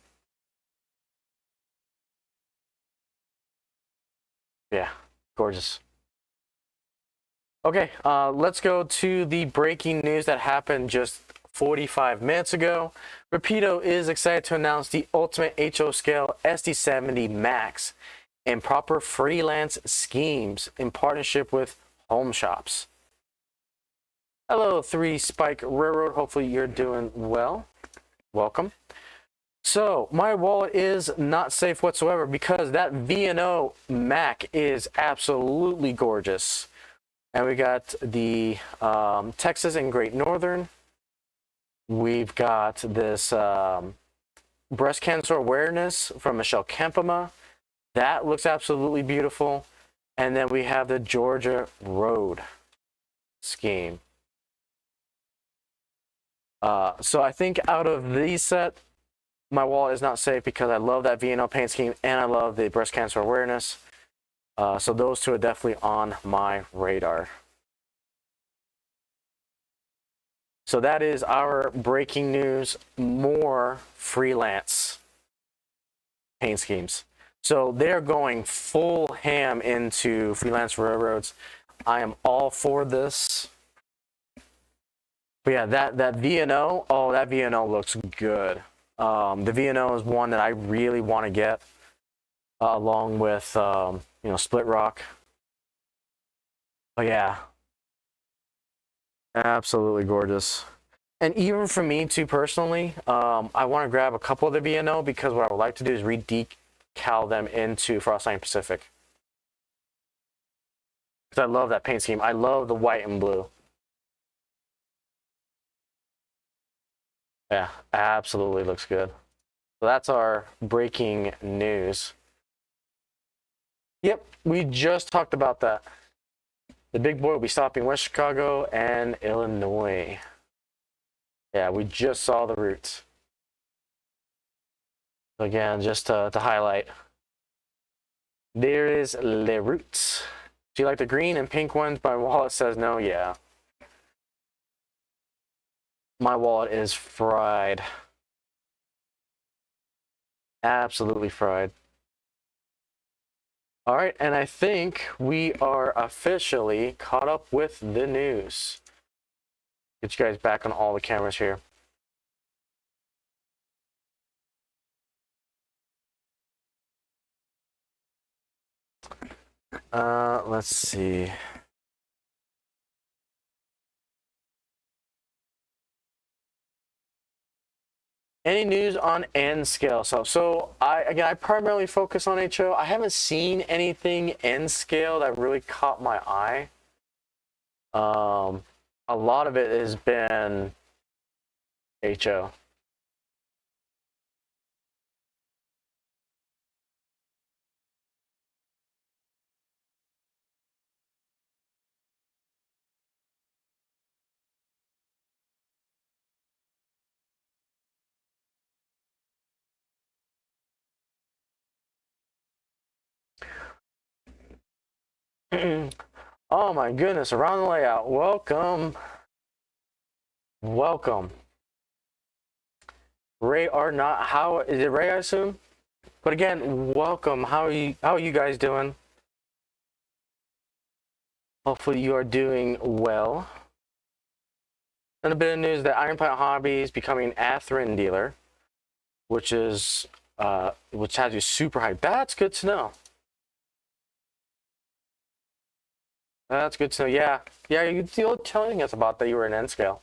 Yeah, gorgeous. Okay, let's go to the breaking news that happened just 45 minutes ago. Rapido is excited to announce the ultimate HO scale SD70 Max and proper freelance schemes in partnership with home shops. Hello, 3 Spike Railroad. Hopefully you're doing well. Welcome. So my wallet is not safe whatsoever because that V&O Mac is absolutely gorgeous. And we got the Texas and Great Northern. We've got this breast cancer awareness from Michelle Kempema. That looks absolutely beautiful. And then we have the Georgia Road scheme. So I think out of these set, my wallet is not safe because I love that V&O paint scheme and I love the breast cancer awareness. So those 2 are definitely on my radar. So that is our breaking news. More freelance paint schemes. So they're going full ham into freelance railroads. I am all for this. But yeah, that V&O, oh, that V&O looks good. The V&O is one that I really want to get, along with you know, Split Rock. But yeah, absolutely gorgeous. And even for me too personally, I want to grab a couple of the V&O because what I would like to do is re-decal them into Frostline Pacific. Because I love that paint scheme. I love the white and blue. Yeah, absolutely looks good. So that's our breaking news. Yep, we just talked about that. The big boy will be stopping West Chicago and Illinois. Yeah, we just saw the routes. Again, just to highlight, there is les routes. Do you like the green and pink ones? My wallet says no, yeah. My wallet is fried. Absolutely fried. All right, and I think we are officially caught up with the news. Get you guys back on all the cameras here. Let's see. Any news on N scale? So I primarily focus on HO. I haven't seen anything N scale that really caught my eye. A lot of it has been HO. Oh my goodness, around the layout. Welcome. Welcome. Ray or not, how is it Ray, I assume? But again, welcome. How are you guys doing? Hopefully you are doing well. And a bit of news that Iron Plant Hobby is becoming an Atherin dealer, which has you super hyped. That's good to know. That's good to know. Yeah. Yeah, you're telling us about that you were in N scale.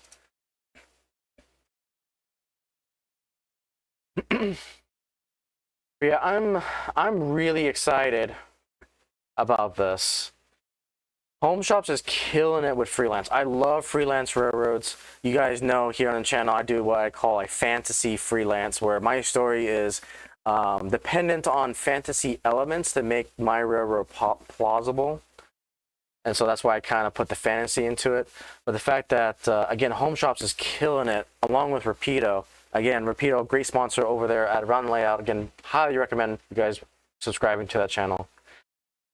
Yeah, I'm really excited about this. Home Shops is killing it with freelance. I love freelance railroads. You guys know here on the channel I do what I call a fantasy freelance, where my story is dependent on fantasy elements to make my railroad plausible. And so that's why I kind of put the fantasy into it. But the fact that, again, Home Shops is killing it, along with Rapido. Again, Rapido, great sponsor over there at Around the Layout. Again, highly recommend you guys subscribing to that channel.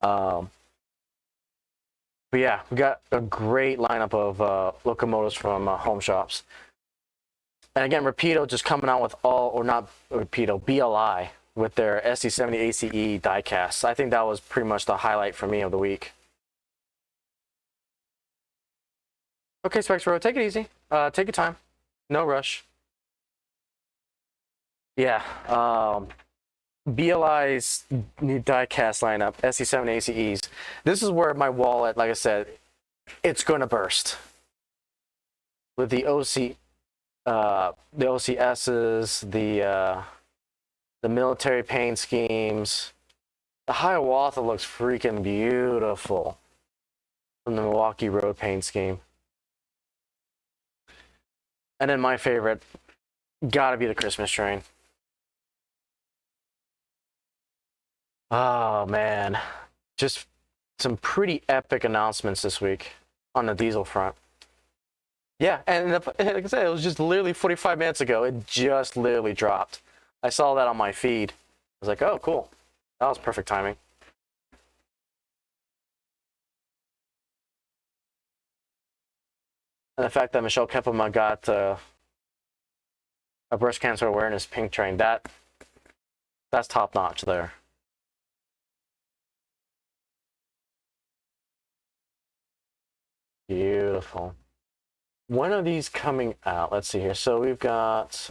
But yeah, we got a great lineup of locomotives from Home Shops. And again, Rapido just coming out with BLI with their SC70 ACE diecasts. I think that was pretty much the highlight for me of the week. Okay, Spexro, take it easy. Take your time. No rush. Yeah. BLI's new diecast lineup, SC7 ACEs. This is where my wallet, like I said, it's going to burst. With the OCSs, the military paint schemes. The Hiawatha looks freaking beautiful from the Milwaukee Road paint scheme. And then my favorite, gotta be the Christmas train. Oh man, just some pretty epic announcements this week on the diesel front. Yeah, and like I said, it was just literally 45 minutes ago. It just literally dropped. I saw that on my feed. I was like, oh, cool. That was perfect timing. And the fact that Michelle Keppelman got a breast cancer awareness pink train, that's top notch there. Beautiful. When are these coming out? Let's see here. So we've got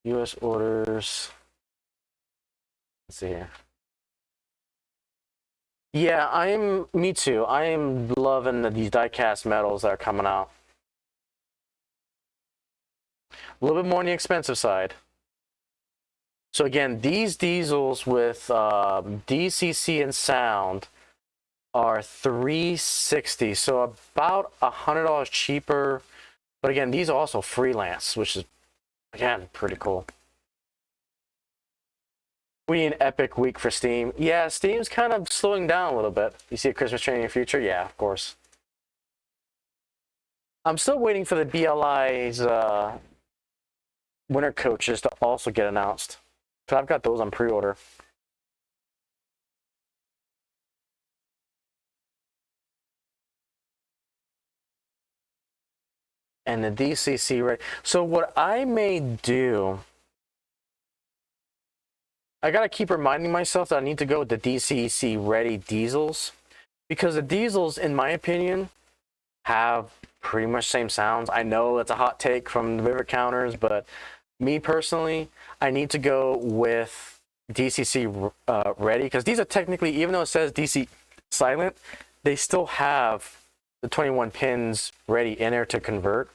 US orders. Let's see here. Yeah, me too. I am loving these die-cast metals that are coming out. A little bit more on the expensive side. So again, these diesels with DCC and sound are $360, so about $100 cheaper. But again, these are also freelance, which is, again, pretty cool. We need an epic week for Steam. Yeah, Steam's kind of slowing down a little bit. You see a Christmas train in your future? Yeah, of course. I'm still waiting for the BLI's winter coaches to also get announced. So I've got those on pre-order. And the DCC, right? So what I may do, I gotta keep reminding myself that I need to go with the DCC ready diesels, because the diesels, in my opinion, have pretty much same sounds. I know it's a hot take from the rivet counters, but me personally, I need to go with DCC ready, because these are technically, even though it says DCC silent, they still have the 21 pins ready in there to convert.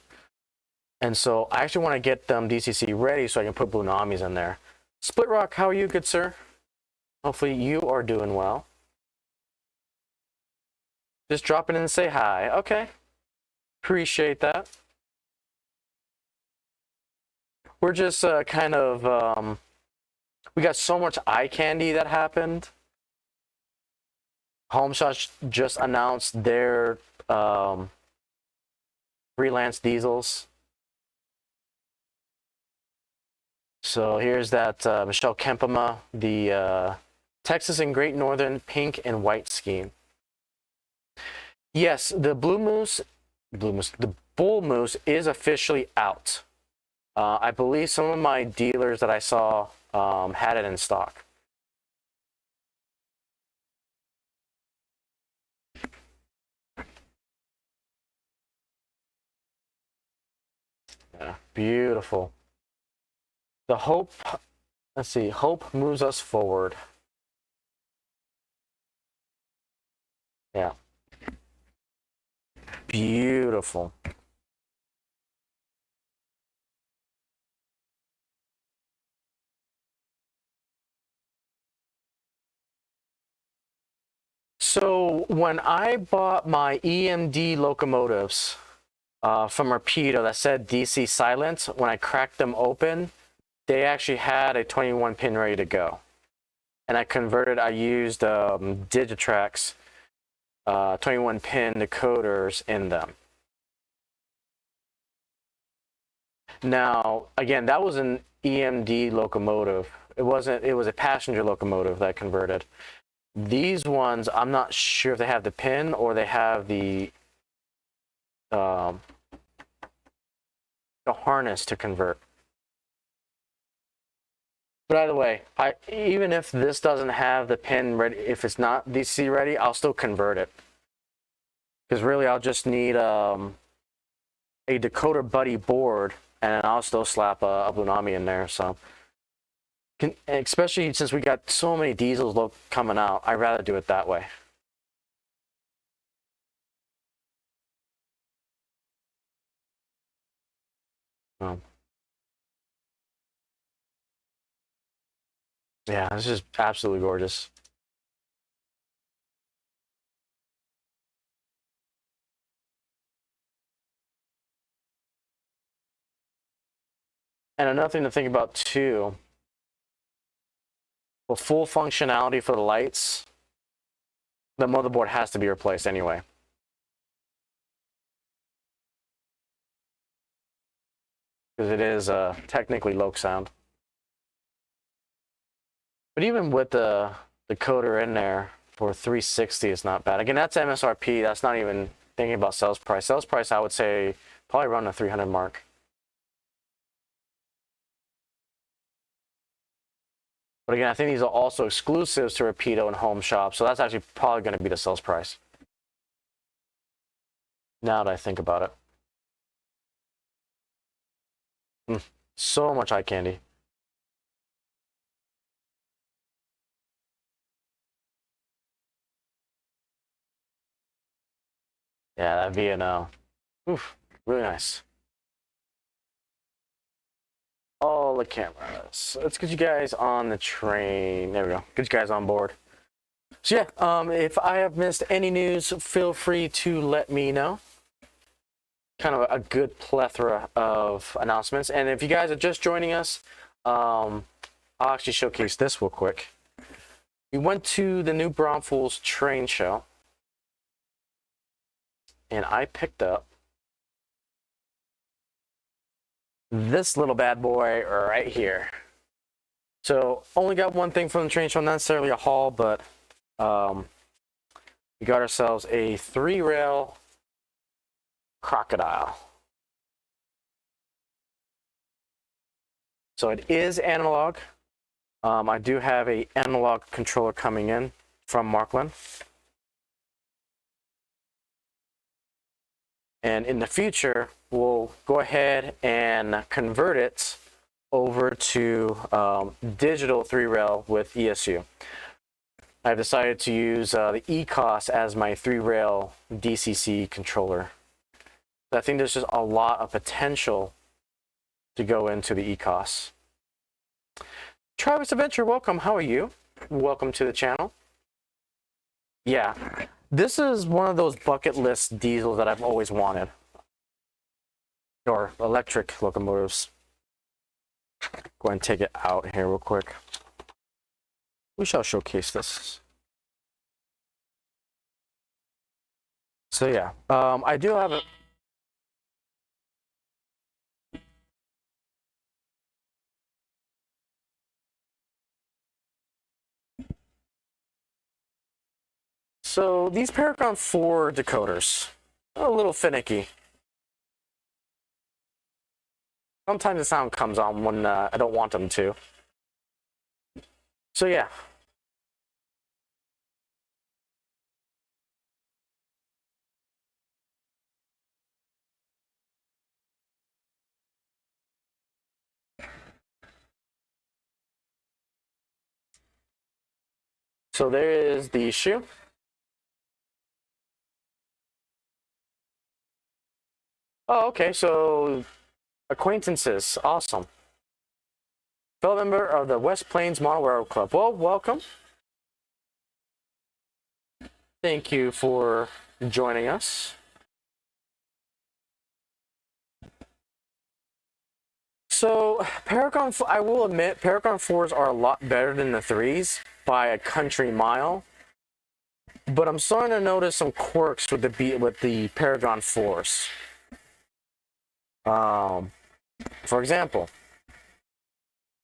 And so I actually want to get them DCC ready so I can put Blunamis in there. Split Rock, how are you, good sir? Hopefully you are doing well. Just dropping in and say hi. Okay. Appreciate that. We're just kind of, we got so much eye candy that happened. Home Shots just announced their freelance diesels. So here's that Michelle Kempema, the Texas and Great Northern pink and white scheme. Yes, the the Bull Moose is officially out. I believe some of my dealers that I saw had it in stock. Yeah, beautiful. The Hope, let's see, Hope moves us forward. Yeah. Beautiful. So when I bought my EMD locomotives from Rapido that said DC silent, when I cracked them open, they actually had a 21 pin ready to go. And I converted, I used Digitrax 21 pin decoders in them. Now, again, that was an EMD locomotive. It was a passenger locomotive that converted. These ones, I'm not sure if they have the pin or they have the harness to convert. But either way, even if this doesn't have the pin ready, if it's not DC ready, I'll still convert it. Because really, I'll just need a decoder buddy board, and I'll still slap a Blunami in there. So, especially since we got so many diesels coming out, I'd rather do it that way. Yeah, this is absolutely gorgeous. And another thing to think about too, for full functionality for the lights, the motherboard has to be replaced anyway. Because it is technically low sound. But even with the coder in there for 360, it's not bad. Again, that's MSRP. That's not even thinking about sales price. Sales price, I would say, probably around the 300 mark. But again, I think these are also exclusives to Rapido and Home Shop, so that's actually probably going to be the sales price. Now that I think about it. So much eye candy. Yeah, that V&O. Oof, really nice. All the cameras. Let's get you guys on the train. There we go. Get you guys on board. So yeah, if I have missed any news, feel free to let me know. Kind of a good plethora of announcements. And if you guys are just joining us, I'll actually showcase this real quick. We went to the new Braunfels train show, and I picked up this little bad boy right here. So only got one thing from the train show, not necessarily a haul, but we got ourselves a 3-rail crocodile. So it is analog. I do have a analog controller coming in from Markland. And in the future, we'll go ahead and convert it over to digital 3-rail with ESU. I decided to use the ECOS as my 3-rail DCC controller. I think there's just a lot of potential to go into the ECOS. Travis Adventure, welcome. How are you? Welcome to the channel. Yeah, this is one of those bucket list diesels that I've always wanted. Or electric locomotives. Go ahead and take it out here real quick. We shall showcase this. So yeah, I do have a... So these Paragon 4 decoders, a little finicky. Sometimes the sound comes on when I don't want them to. So yeah. So there is the issue. Oh, okay, so acquaintances, awesome. Fellow member of the West Plains Model Railroad Club. Well, welcome. Thank you for joining us. So Paragon, I will admit, Paragon 4s are a lot better than the 3s by a country mile. But I'm starting to notice some quirks with the Paragon 4s. For example,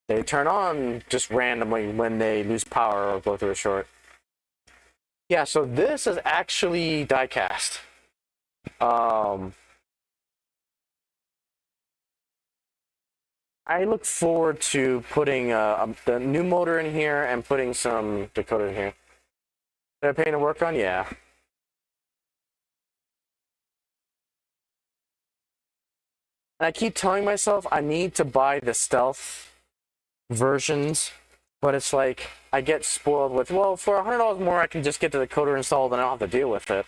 they turn on just randomly when they lose power or go through a short. Yeah, so this is actually die-cast. I look forward to putting the new motor in here and putting some decoder in here. They're paying to work on? Yeah. And I keep telling myself I need to buy the stealth versions, but it's like I get spoiled with, well, for $100 more I can just get the decoder installed and I don't have to deal with it.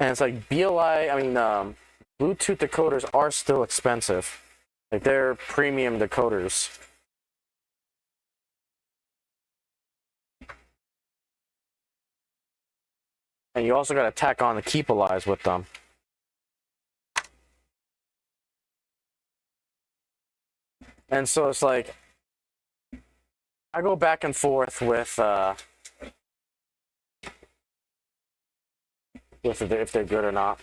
And it's like BLI, Bluetooth decoders are still expensive. Like they're premium decoders. And you also got to tack on the keep alives with them. And so it's like, I go back and forth with if they're good or not.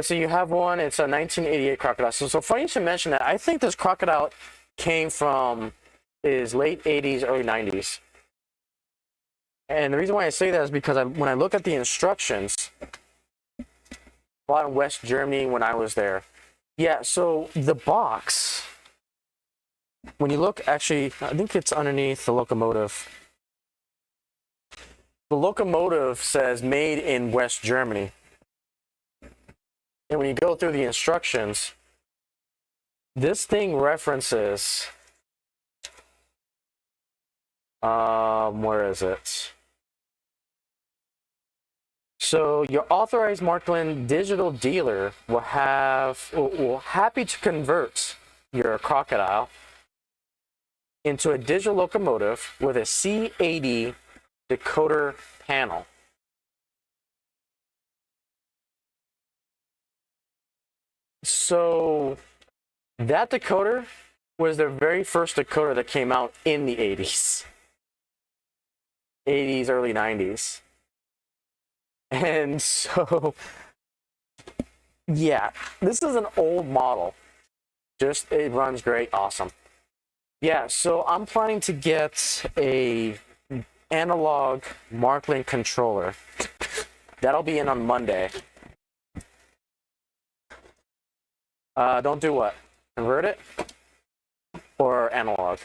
So you have one, it's a 1988 Crocodile. So funny you should mention that. I think this Crocodile came from his late 80s, early 90s. And the reason why I say that is because when I look at the instructions, bought in West Germany when I was there. Yeah, so the box, when you look, actually, I think it's underneath the locomotive. The locomotive says made in West Germany. And when you go through the instructions, this thing references, where is it? So your authorized Markland digital dealer will happy to convert your Crocodile into a digital locomotive with a C80 decoder panel. So that decoder was the very first decoder that came out in the 80s, early 90s. And so, yeah, this is an old model. Just, it runs great, awesome. Yeah, so I'm planning to get a analog Markland controller. That'll be in on Monday. Don't do what? Convert it? Or analog?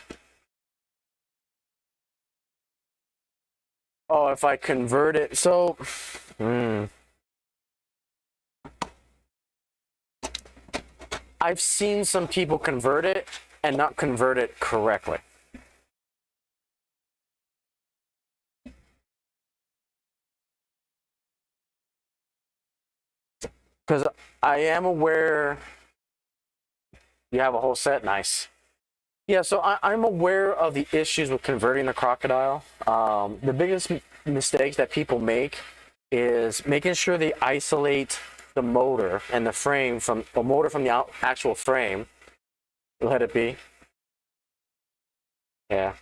Oh, if I convert it, so... I've seen some people convert it and not convert it correctly. because I am aware you have a whole set. Nice. Yeah, so I'm aware of the issues with converting the crocodile. The biggest mistakes that people make is making sure they isolate the motor and the frame from the motor from the actual frame. Let it be. Yeah.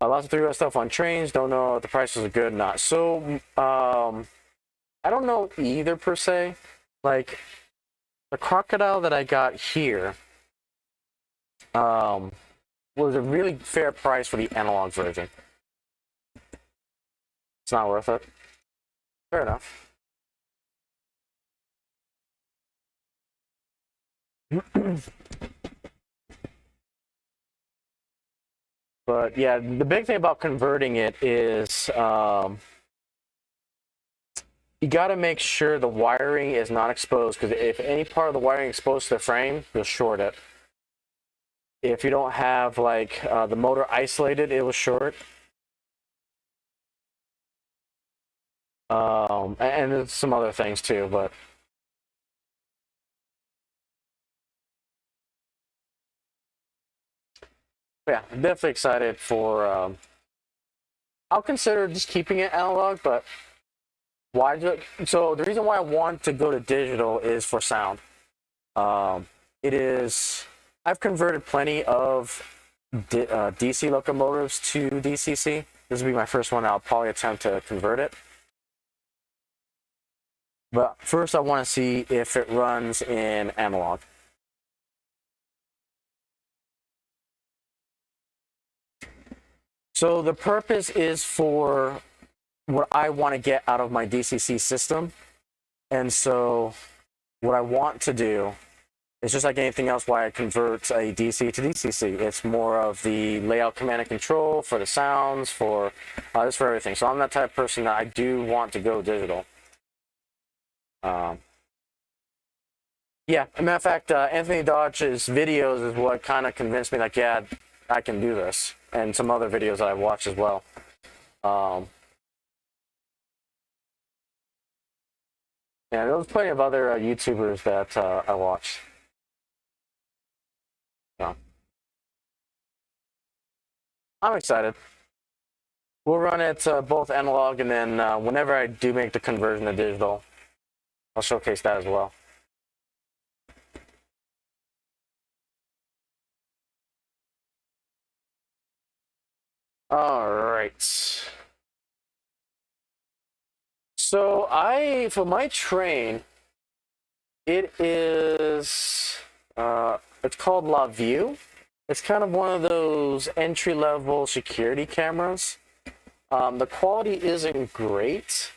Lots of 3-wheel stuff on trains. Don't know if the prices are good or not. So I don't know either per se. Like the crocodile that I got here was a really fair price for the analog version. It's not worth it. Fair enough. But yeah, the big thing about converting it is you got to make sure the wiring is not exposed, because if any part of the wiring is exposed to the frame, you'll short it. If you don't have like the motor isolated, it will short. And there's some other things too, but yeah, I'm definitely excited for. I'll consider just keeping it analog, but why do it? So the reason why I want to go to digital is for sound. It is. I've converted plenty of DC locomotives to DCC. This will be my first one. I'll probably attempt to convert it. But first, I want to see if it runs in analog. So the purpose is for what I want to get out of my DCC system. And so what I want to do is just like anything else why I convert a DC to DCC. It's more of the layout, command and control for the sounds, for just for everything. So I'm that type of person that I do want to go digital. Yeah, as a matter of fact, Anthony Dodge's videos is what kind of convinced me, like, yeah, I can do this, and some other videos that I've watched as well. Yeah, there was plenty of other YouTubers that I watched. So I'm excited. We'll run it both analog, and then whenever I do make the conversion to digital, I'll showcase that as well. All right. So for my train, it is, it's called La Vue. It's kind of one of those entry-level security cameras. The quality isn't great,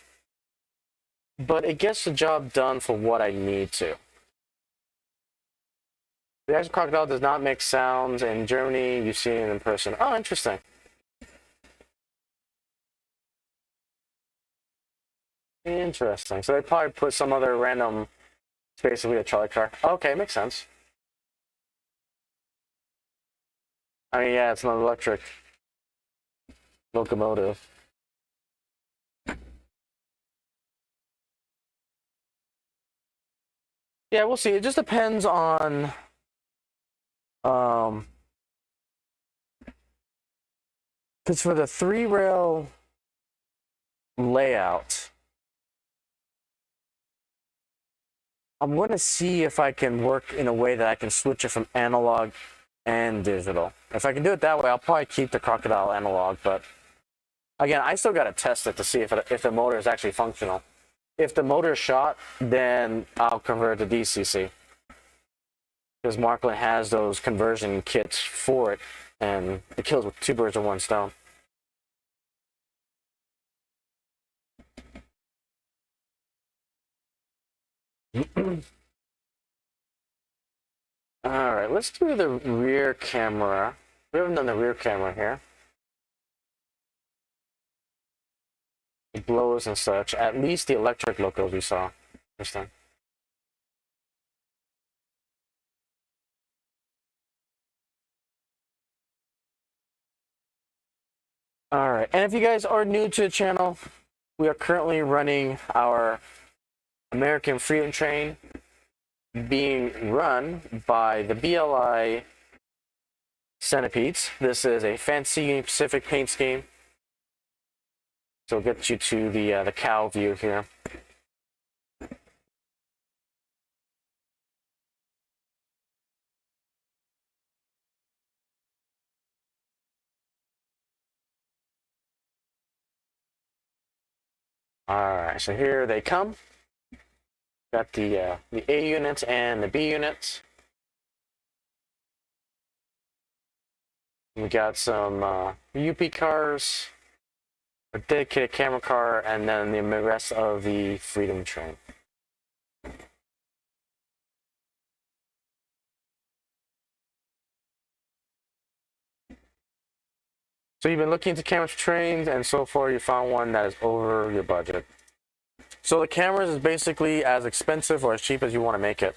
but it gets the job done for what I need to. The actual crocodile does not make sounds. In Germany, you've seen it in person. Oh, interesting. Interesting. So they probably put some other random, it's basically a trolley car. Okay, makes sense. I mean, yeah, it's an electric locomotive. Yeah, we'll see. It just depends on because for the 3-rail layout, I'm going to see if I can work in a way that I can switch it from analog and digital. If I can do it that way, I'll probably keep the crocodile analog, but again, I still got to test it to see if the motor is actually functional. If the motor is shot, then I'll convert to DCC. Because Markland has those conversion kits for it, and it kills with 2 birds with 1 stone. All right, let's do the rear camera. We haven't done the rear camera here. The blowers and such, at least the electric locos we saw this time. All right, and if you guys are new to the channel, we are currently running our American Freedom Train being run by the BLI Centipedes. This is a fancy Union Pacific paint scheme. So it'll get you to the cow view here. All right, so here they come. Got the A units and the B units. We got some UP cars, a dedicated camera car, and then the rest of the Freedom Train. So you've been looking into cameras for trains, and so far you found one that is over your budget. So the cameras is basically as expensive or as cheap as you want to make it.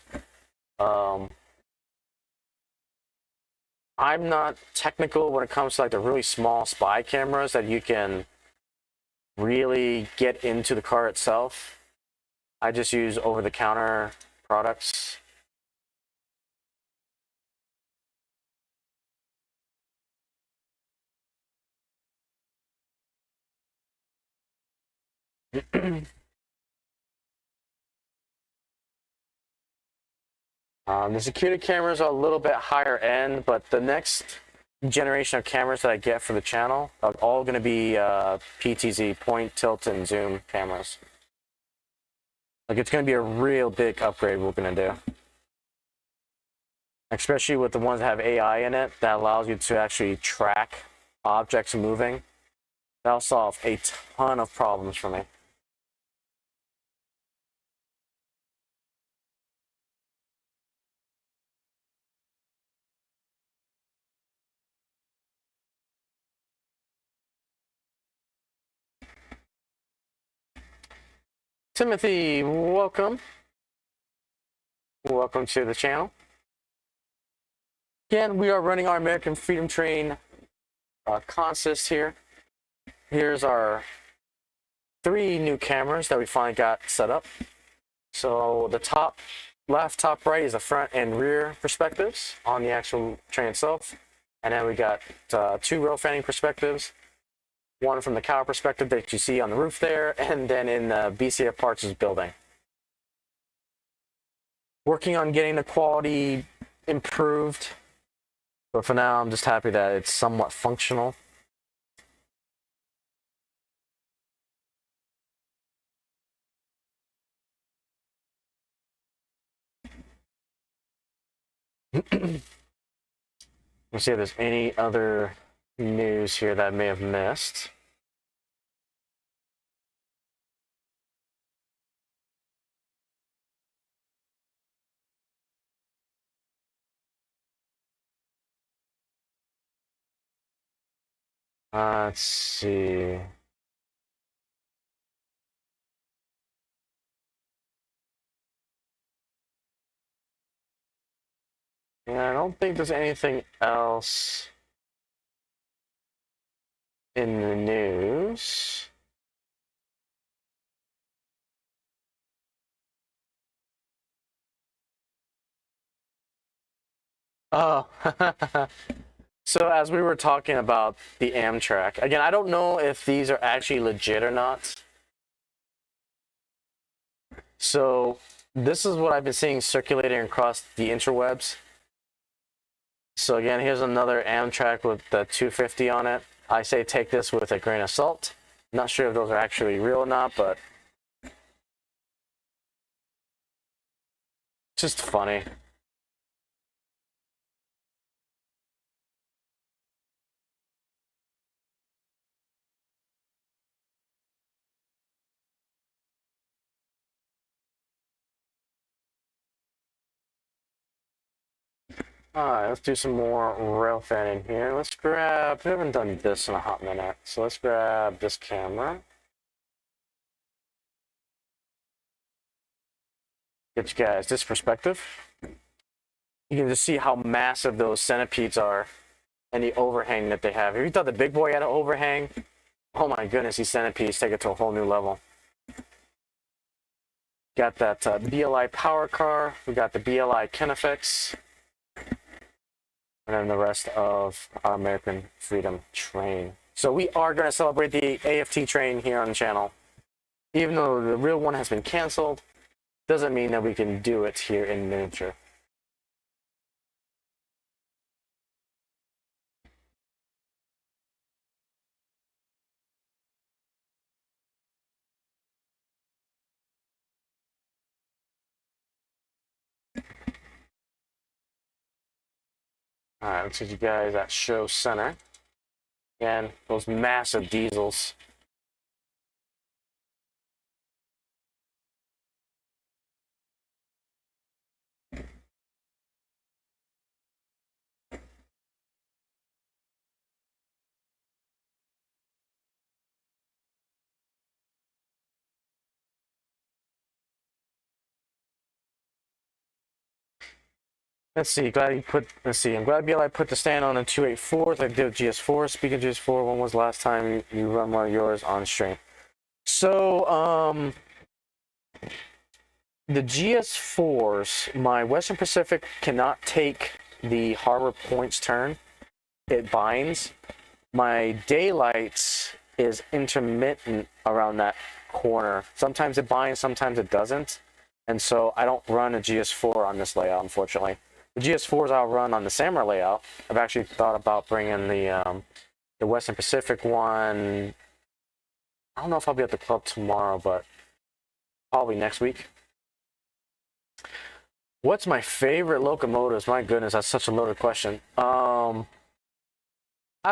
I'm not technical when it comes to like the really small spy cameras that you can really get into the car itself. I just use over-the-counter products. The security cameras are a little bit higher end, but the next generation of cameras that I get for the channel are all going to be PTZ, point, tilt, and zoom cameras. Like, it's going to be a real big upgrade we're going to do. Especially with the ones that have AI in it that allows you to actually track objects moving. That'll solve a ton of problems for me. Timothy, welcome. Welcome to the channel. Again, we are running our American Freedom Train consist here. Here's our 3 new cameras that we finally got set up. So the top left, top right is the front and rear perspectives on the actual train itself. And then we got 2 rail fanning perspectives. One from the cow perspective that you see on the roof there, and then in the BCF Parts building. Working on getting the quality improved, but for now I'm just happy that it's somewhat functional. Let's see if there's any other news here that I may have missed. Let's see. Yeah, I don't think there's anything else in the news. Oh, so as we were talking about the Amtrak, again, I don't know if these are actually legit or not. So this is what I've been seeing circulating across the interwebs. So again, here's another Amtrak with the 250 on it. I say take this with a grain of salt. Not sure if those are actually real or not, but just funny. Alright, let's do some more rail fanning here. Let's grab, we haven't done this in a hot minute, so let's grab this camera. Get you guys this perspective. You can just see how massive those centipedes are and the overhang that they have. If you thought the big boy had an overhang, oh my goodness, these centipedes take it to a whole new level. Got that BLI power car. We got the BLI Kinefix. And then the rest of our American Freedom train. So we are going to celebrate the AFT train here on the channel. Even though the real one has been canceled, doesn't mean that we can do it here in miniature. All right, let's get you guys at show center. Again, those massive diesels. Let's see, I'm glad BLI put the stand on a 284 like they did with GS4. Speaking of GS4, when was the last time you run one of yours on stream? So, the GS4s, my Western Pacific cannot take the Harbor Points turn. It binds. My Daylights is intermittent around that corner. Sometimes it binds, sometimes it doesn't. And so I don't run a GS4 on this layout, unfortunately. The GS4s I'll run on the Samurai layout. I've actually thought about bringing the Western Pacific one. I don't know if I'll be at the club tomorrow, but probably next week. What's my favorite locomotives? My goodness, that's such a loaded question. I've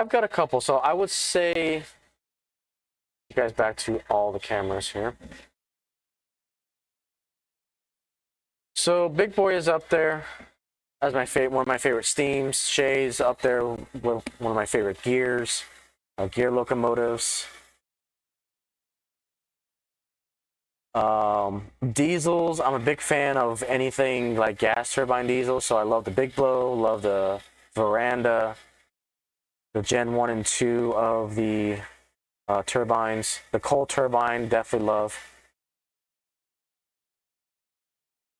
got a couple. So I would say, you guys back to all the cameras here. So Big Boy is up there as my one of my favorite steams. Shay's up there with one of my favorite gears, gear locomotives. Diesels, I'm a big fan of anything like gas turbine diesels, so I love the Big Blow, love the Veranda, the Gen 1 and 2 of the turbines. The coal turbine, definitely love.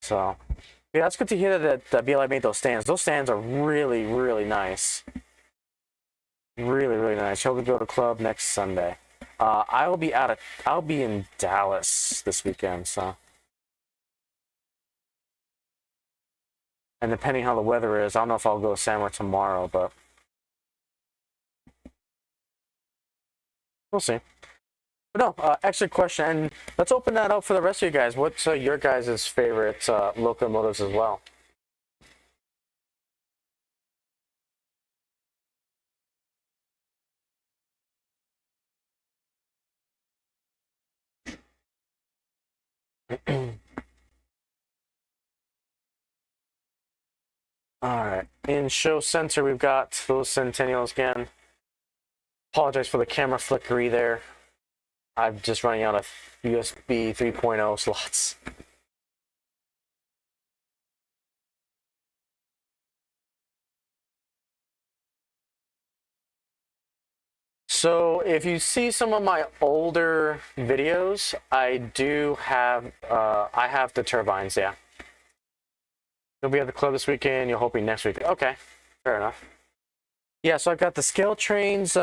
So, yeah, that's good to hear that BLI made those stands. Those stands are really, really nice. Really, really nice. Hope to go to the club next Sunday. I'll be in Dallas this weekend, so. And depending how the weather is, I don't know if I'll go to Samurai tomorrow, but we'll see. But no, excellent question. And let's open that up for the rest of you guys. What's your guys' favorite locomotives as well? All right. In show center, we've got those Centennials again. Apologize for the camera flickery there. I'm just running out of USB 3.0 slots. So if you see some of my older videos, I do have, I have the turbines, yeah. You'll be at the club this weekend, you're hoping next week. Okay, fair enough. Yeah, so I've got the Scale Trains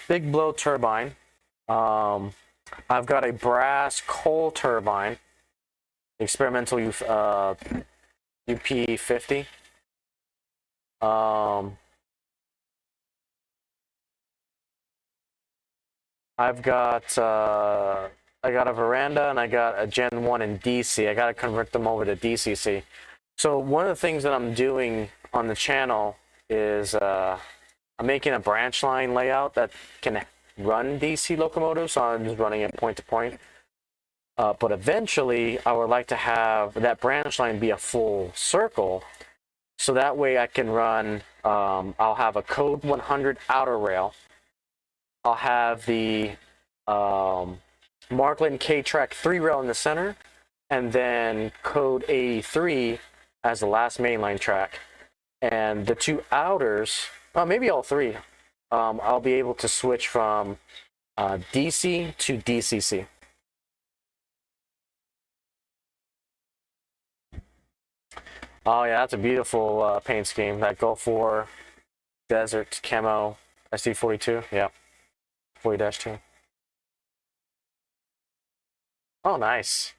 Big Blow turbine. I've got a brass coal turbine, experimental UP50. I've got I got a Veranda and I got a Gen 1 in DC. I got to convert them over to DCC. So one of the things that I'm doing on the channel is I'm making a branch line layout that can run DC locomotives, so I'm just running it point to point. But eventually, I would like to have that branch line be a full circle, so that way I can run, I'll have a Code 100 outer rail. I'll have the Markland K-Track 3 rail in the center, and then Code 83 as the last mainline track. And the two outers, maybe all three, I'll be able to switch from DC to DCC. Oh yeah, that's a beautiful paint scheme. That Gulf War Desert Camo SD42. Yeah, 40-2. Oh, nice.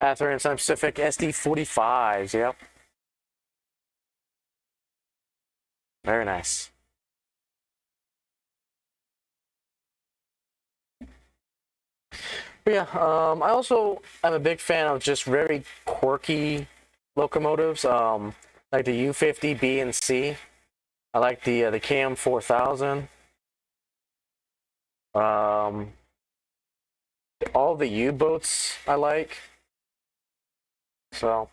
Atherin Sun Pacific SD45s. Yep. Very nice. But yeah, I also am a big fan of just very quirky locomotives. Like the U50 B and C. I like the KM 4000. Um, all the U-boats I like. So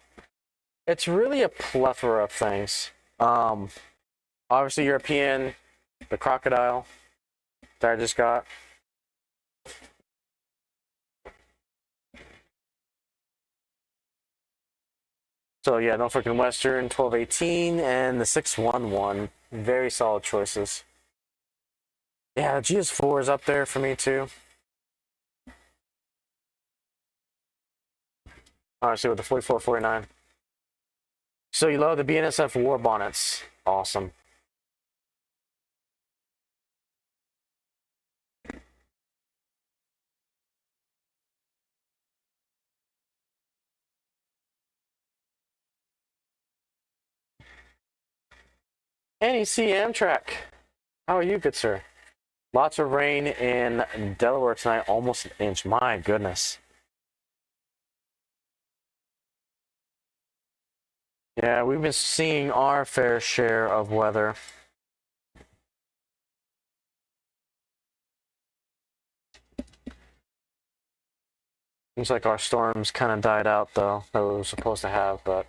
it's really a plethora of things. Obviously European, the Crocodile that I just got. So yeah, Norfolk and Western 1218 and the 611. Very solid choices. Yeah, GS4 is up there for me too. Honestly, with the 4449. So you love the BNSF war bonnets. Awesome. NEC Amtrak. How are you, good sir? Lots of rain in Delaware tonight, almost an inch. My goodness. Yeah, we've been seeing our fair share of weather. Seems like our storms kind of died out, though, that we were supposed to have, but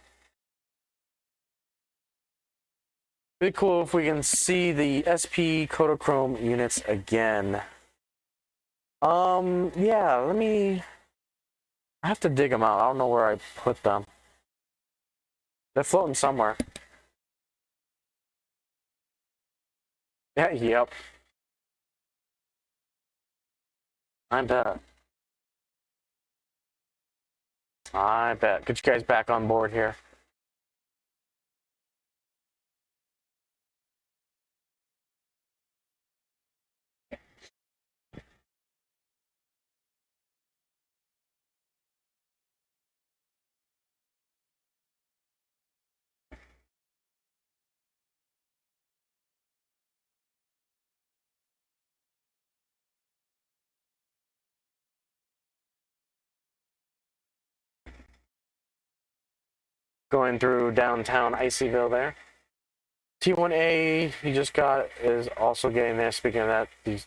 pretty cool if we can see the SP Kodachrome units again. Yeah, I have to dig them out. I don't know where I put them. They're floating somewhere. Yeah, yep. I bet. I bet. Get you guys back on board here. Going through downtown Icyville there. T1A you just got is also getting there. Speaking of that, these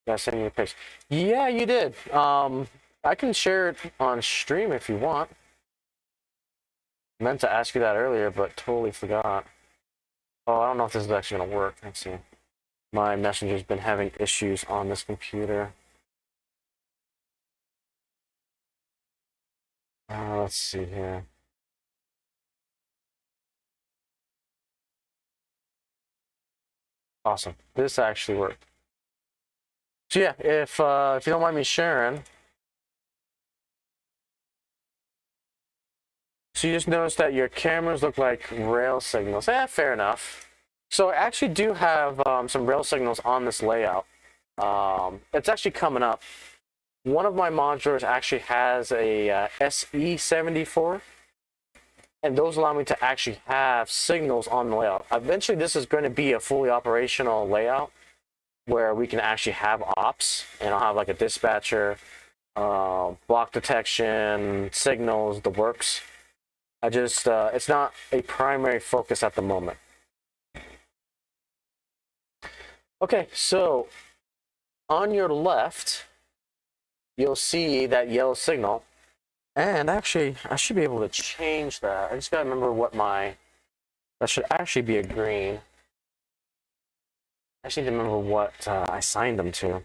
guys sending you a picture. Yeah, you did. I can share it on stream if you want. Meant to ask you that earlier, but totally forgot. Oh, I don't know if this is actually gonna work. Let's see. My messenger's been having issues on this computer. Let's see here. Awesome. This actually worked. So yeah, if you don't mind me sharing. So you just noticed that your cameras look like rail signals. Fair enough. So I actually do have some rail signals on this layout. It's actually coming up. One of my modulars actually has a SE74, and those allow me to actually have signals on the layout. Eventually, this is going to be a fully operational layout where we can actually have ops, and I'll have like a dispatcher, block detection, signals, the works. I just, it's not a primary focus at the moment. Okay, so on your left, you'll see that yellow signal. And actually, I should be able to change that. I just gotta remember what that should actually be a green. I just need to remember what I signed them to.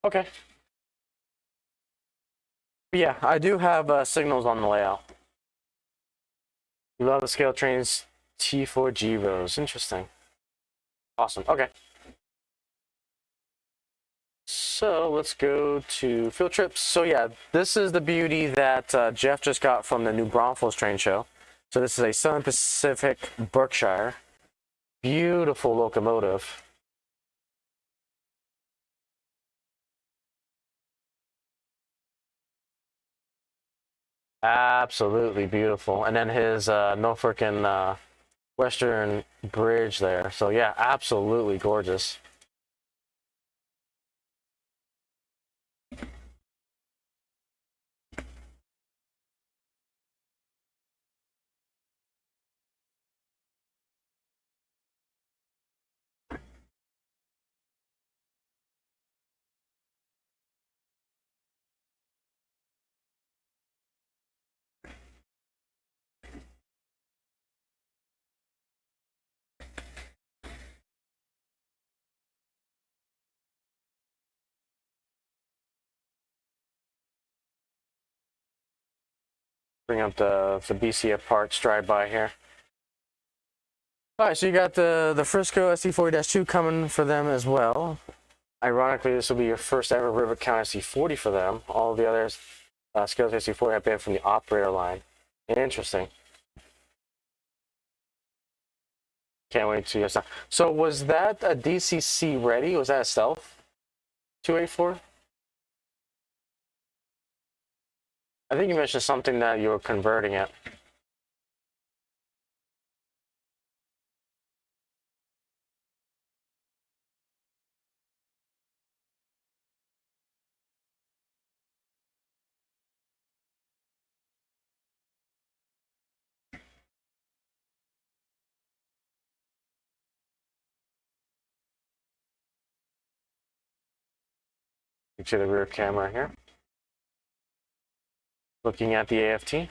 Okay. Yeah, I do have signals on the layout. You love the scale trains T4 Givos. Interesting. Awesome. Okay. So let's go to field trips. So yeah, this is the beauty that Jeff just got from the new Braunfels train show. So this is a Southern Pacific Berkshire. Beautiful locomotive. Absolutely beautiful. And then his Norfolk and Western Bridge there. So yeah, absolutely gorgeous. Bring up the BCF parts drive-by here. All right, so you got the Frisco SC40-2 coming for them as well. Ironically, this will be your first ever River Count SC40 for them. All the others, Scales SC40 have been from the operator line. Interesting. Can't wait to see this. So was that a DCC ready? Was that a stealth 284? I think you mentioned something that you were converting it. To the rear camera here. Looking at the AFT.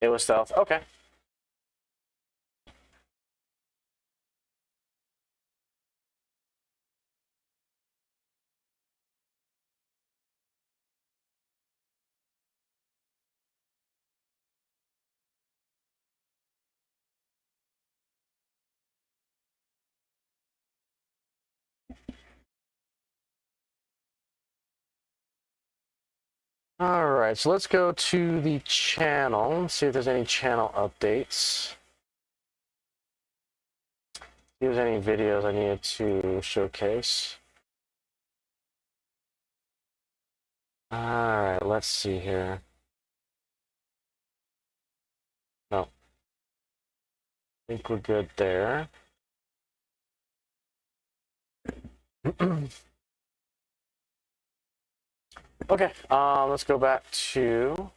It was stealth. Okay. All right, so let's go to the channel. See if there's any channel updates. See if there's any videos I needed to showcase. All right, let's see here. No. I think we're good there. Okay, let's go back to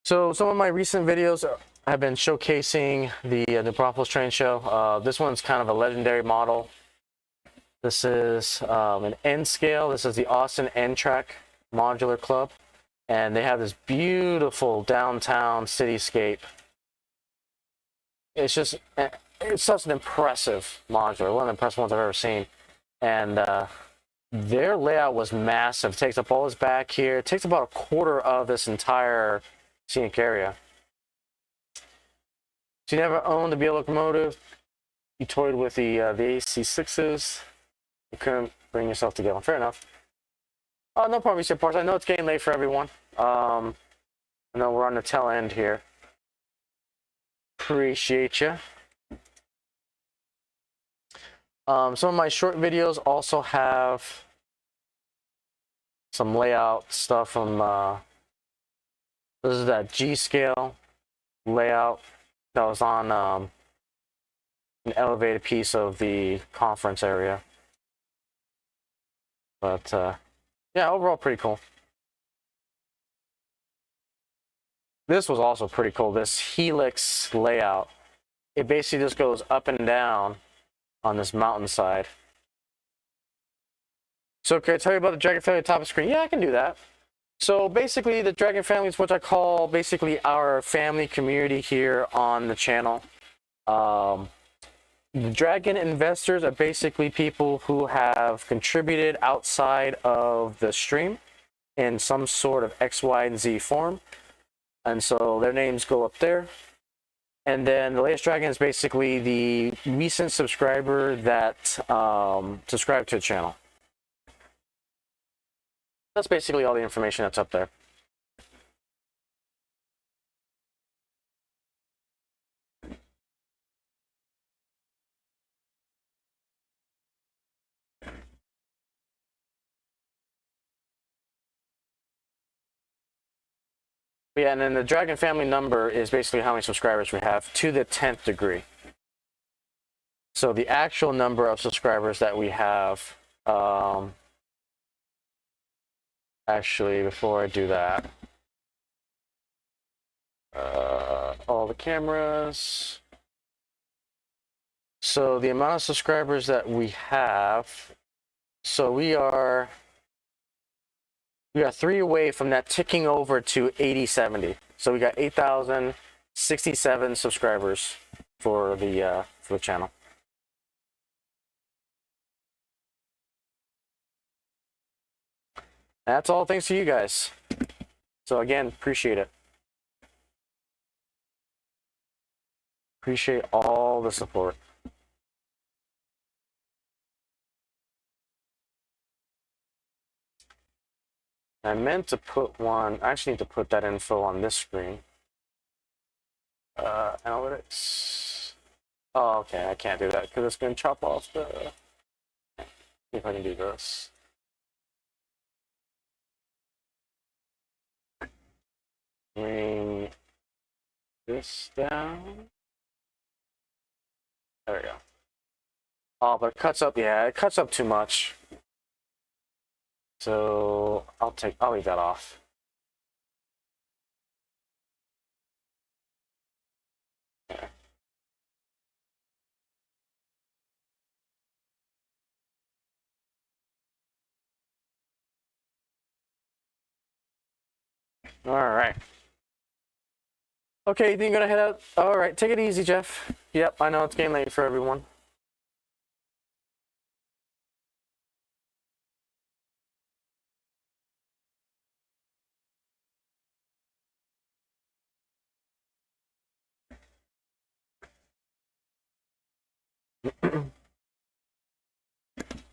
so some of my recent videos have been showcasing the Braunfels train show. This one's kind of a legendary model. This is an N scale. This is the Austin N Track Modular Club, and they have this beautiful downtown cityscape. It's just it's such an impressive modular, one of the impressive ones I've ever seen, and their layout was massive. It takes up all this back here. It takes about a quarter of this entire scenic area. So you never owned the BL locomotive. You toyed with the AC6s. You couldn't bring yourself together. Fair enough. No problem, Mr. Parts. I know it's getting late for everyone. I know we're on the tail end here. Appreciate you. Some of my short videos also have some layout stuff from this is that G scale layout that was on an elevated piece of the conference area. But yeah, overall pretty cool. This was also pretty cool, this helix layout. It basically just goes up and down on this mountainside. So can I tell you about the Dragon family top of screen? Yeah, I can do that. So basically, the Dragon family is what I call basically our family community here on the channel. The Dragon investors are basically people who have contributed outside of the stream in some sort of X, Y, and Z form. And so their names go up there. And then the latest Dragon is basically the recent subscriber that subscribed to the channel. That's basically all the information that's up there. Yeah, and then the Dragon family number is basically how many subscribers we have to the 10th degree. So the actual number of subscribers that we have, actually, before I do that, all the cameras. So the amount of subscribers that we have, so we are 3 away from that ticking over to 8070. So we got 8,067 subscribers for the channel. That's all thanks to you guys. So again, appreciate it. Appreciate all the support. I meant to put one, I actually need to put that info on this screen. Analytics. Oh, okay, I can't do that because it's going to chop off the, see if I can do this. Bring this down. There we go. Oh, but it cuts up, yeah, it cuts up too much. So I'll leave that off. Yeah. All right. Okay, then you're gonna head out. All right, take it easy, Jeff. Yep, I know it's getting late for everyone.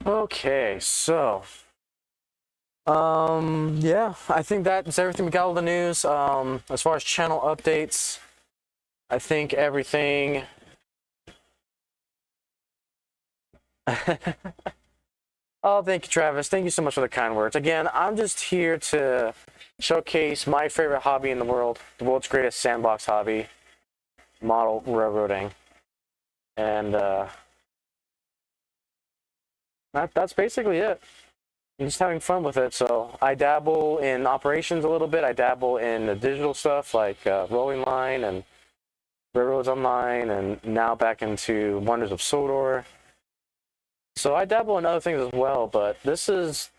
Okay, so yeah, I think that's everything we got all the news. As far as channel updates, I think everything. Oh, thank you, Travis. Thank you so much for the kind words. Again, I'm just here to showcase my favorite hobby in the world's greatest sandbox hobby, model railroading. And that's basically it. I'm just having fun with it. So I dabble in operations a little bit. I dabble in the digital stuff like Rolling Line and Railroads Online, and now back into Wonders of Sodor. So I dabble in other things as well, but this is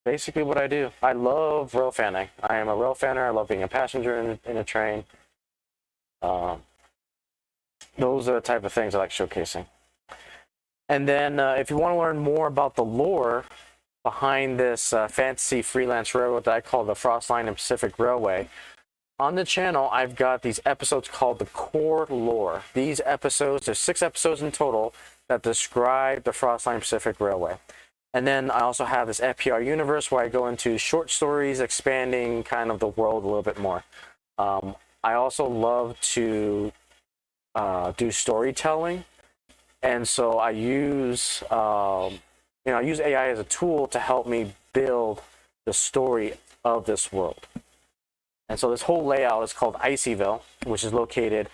basically what I do. I love rail fanning. I am a rail fanner. I love being a passenger in a train. Those are the type of things I like showcasing. And then if you want to learn more about the lore behind this fantasy freelance railroad that I call the Frost Line and Pacific Railway, on the channel, I've got these episodes called the Core Lore. These episodes, there's 6 episodes in total that describe the Frost Line Pacific Railway. And then I also have this FPR universe where I go into short stories expanding kind of the world a little bit more. I also love to do storytelling. And so I use, I use AI as a tool to help me build the story of this world. And so this whole layout is called Icyville, which is located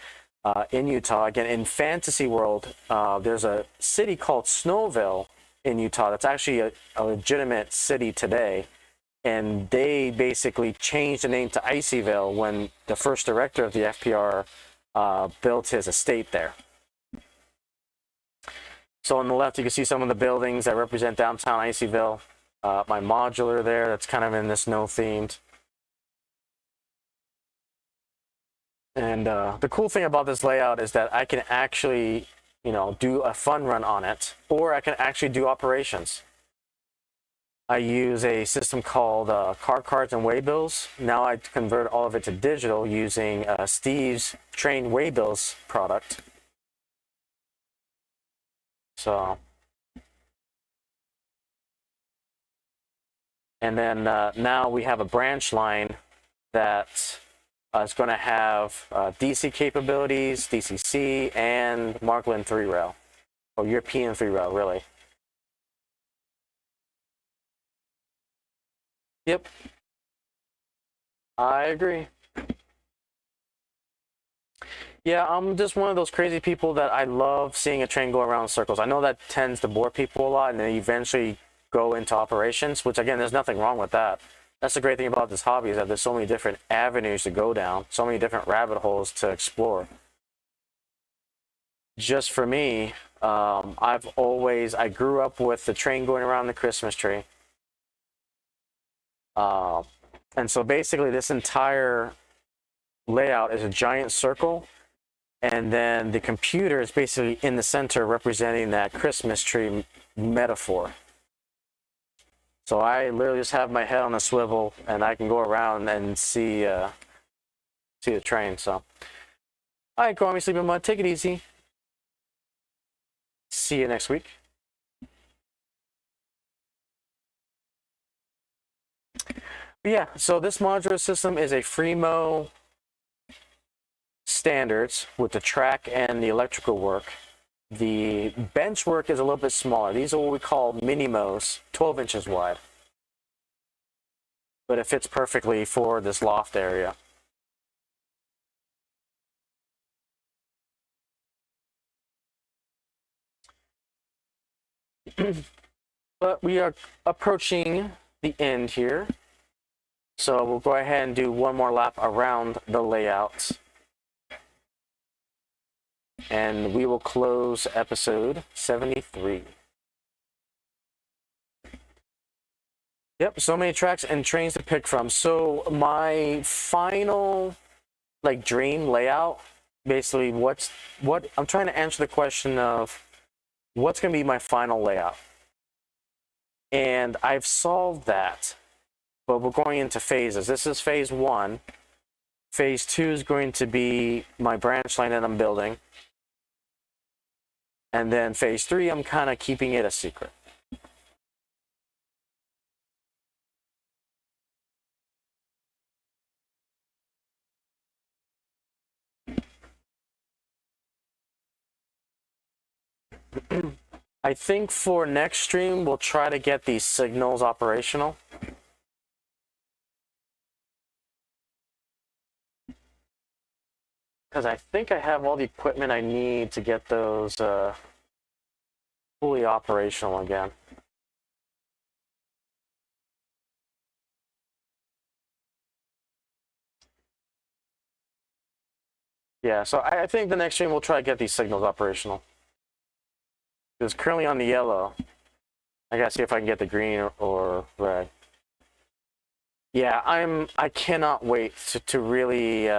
in Utah. Again, in Fantasy World, there's a city called Snowville in Utah that's actually a legitimate city today. And they basically changed the name to Icyville when the first director of the FPR built his estate there. So on the left, you can see some of the buildings that represent downtown Icyville. My modular there, that's kind of in this snow-themed. And the cool thing about this layout is that I can actually, you know, do a fun run on it, or I can actually do operations. I use a system called car cards and waybills. Now I convert all of it to digital using Steve's train waybills product. So, and then now we have a branch line that is going to have DC capabilities, DCC, and Markland 3-rail, or European 3-rail, really. Yep, I agree. Yeah, I'm just one of those crazy people that I love seeing a train go around in circles. I know that tends to bore people a lot, and they eventually go into operations, which again, there's nothing wrong with that. That's the great thing about this hobby, is that there's so many different avenues to go down, so many different rabbit holes to explore. Just for me, I grew up with the train going around the Christmas tree. And so basically this entire layout is a giant circle, and then the computer is basically in the center representing that Christmas tree metaphor. So I literally just have my head on a swivel, and I can go around and see the train. So, all right, go on me, sleeping mud. Take it easy. See you next week. But yeah, so this modular system is a Fremo standards with the track and the electrical work. The bench work is a little bit smaller. These are what we call minimos, 12 inches wide. But it fits perfectly for this loft area. But we are approaching the end here. So we'll go ahead and do one more lap around the layout. And we will close episode 73. Yep, so many tracks and trains to pick from. So my final dream layout, basically what I'm trying to answer the question of what's going to be my final layout. And I've solved that, but we're going into phases. This is phase 1. Phase 2 is going to be my branch line that I'm building. And then phase 3, I'm kind of keeping it a secret. I think for next stream, we'll try to get these signals operational. Because I think I have all the equipment I need to get those fully operational again. Yeah, so I think the next stream we'll try to get these signals operational. It's currently on the yellow. I gotta see if I can get the green or red. Yeah, I cannot wait to really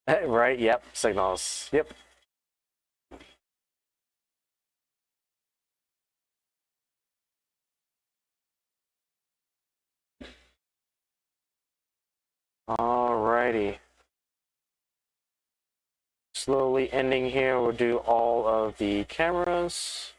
right, yep, signals. Yep. Alrighty. Slowly ending here, we'll do all of the cameras.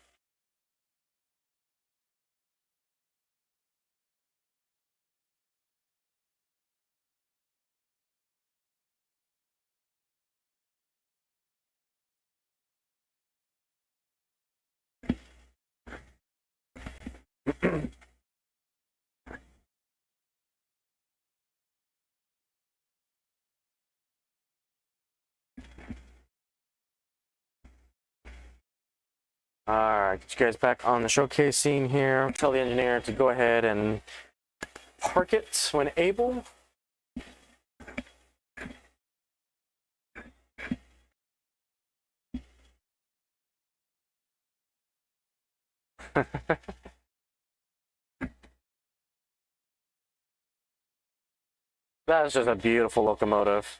Alright, get you guys back on the showcase scene here. Tell the engineer to go ahead and park it when able. That is just a beautiful locomotive.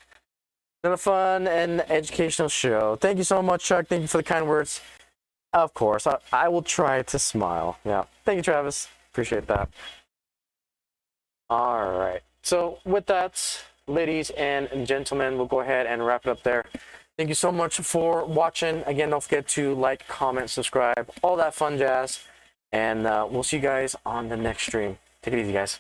Been a fun and educational show. Thank you so much, Chuck. Thank you for the kind words. Of course, I will try to smile. Yeah. Thank you, Travis. Appreciate that. All right. So with that, ladies and gentlemen, we'll go ahead and wrap it up there. Thank you so much for watching. Again, don't forget to like, comment, subscribe, all that fun jazz. And we'll see you guys on the next stream. Take it easy, guys.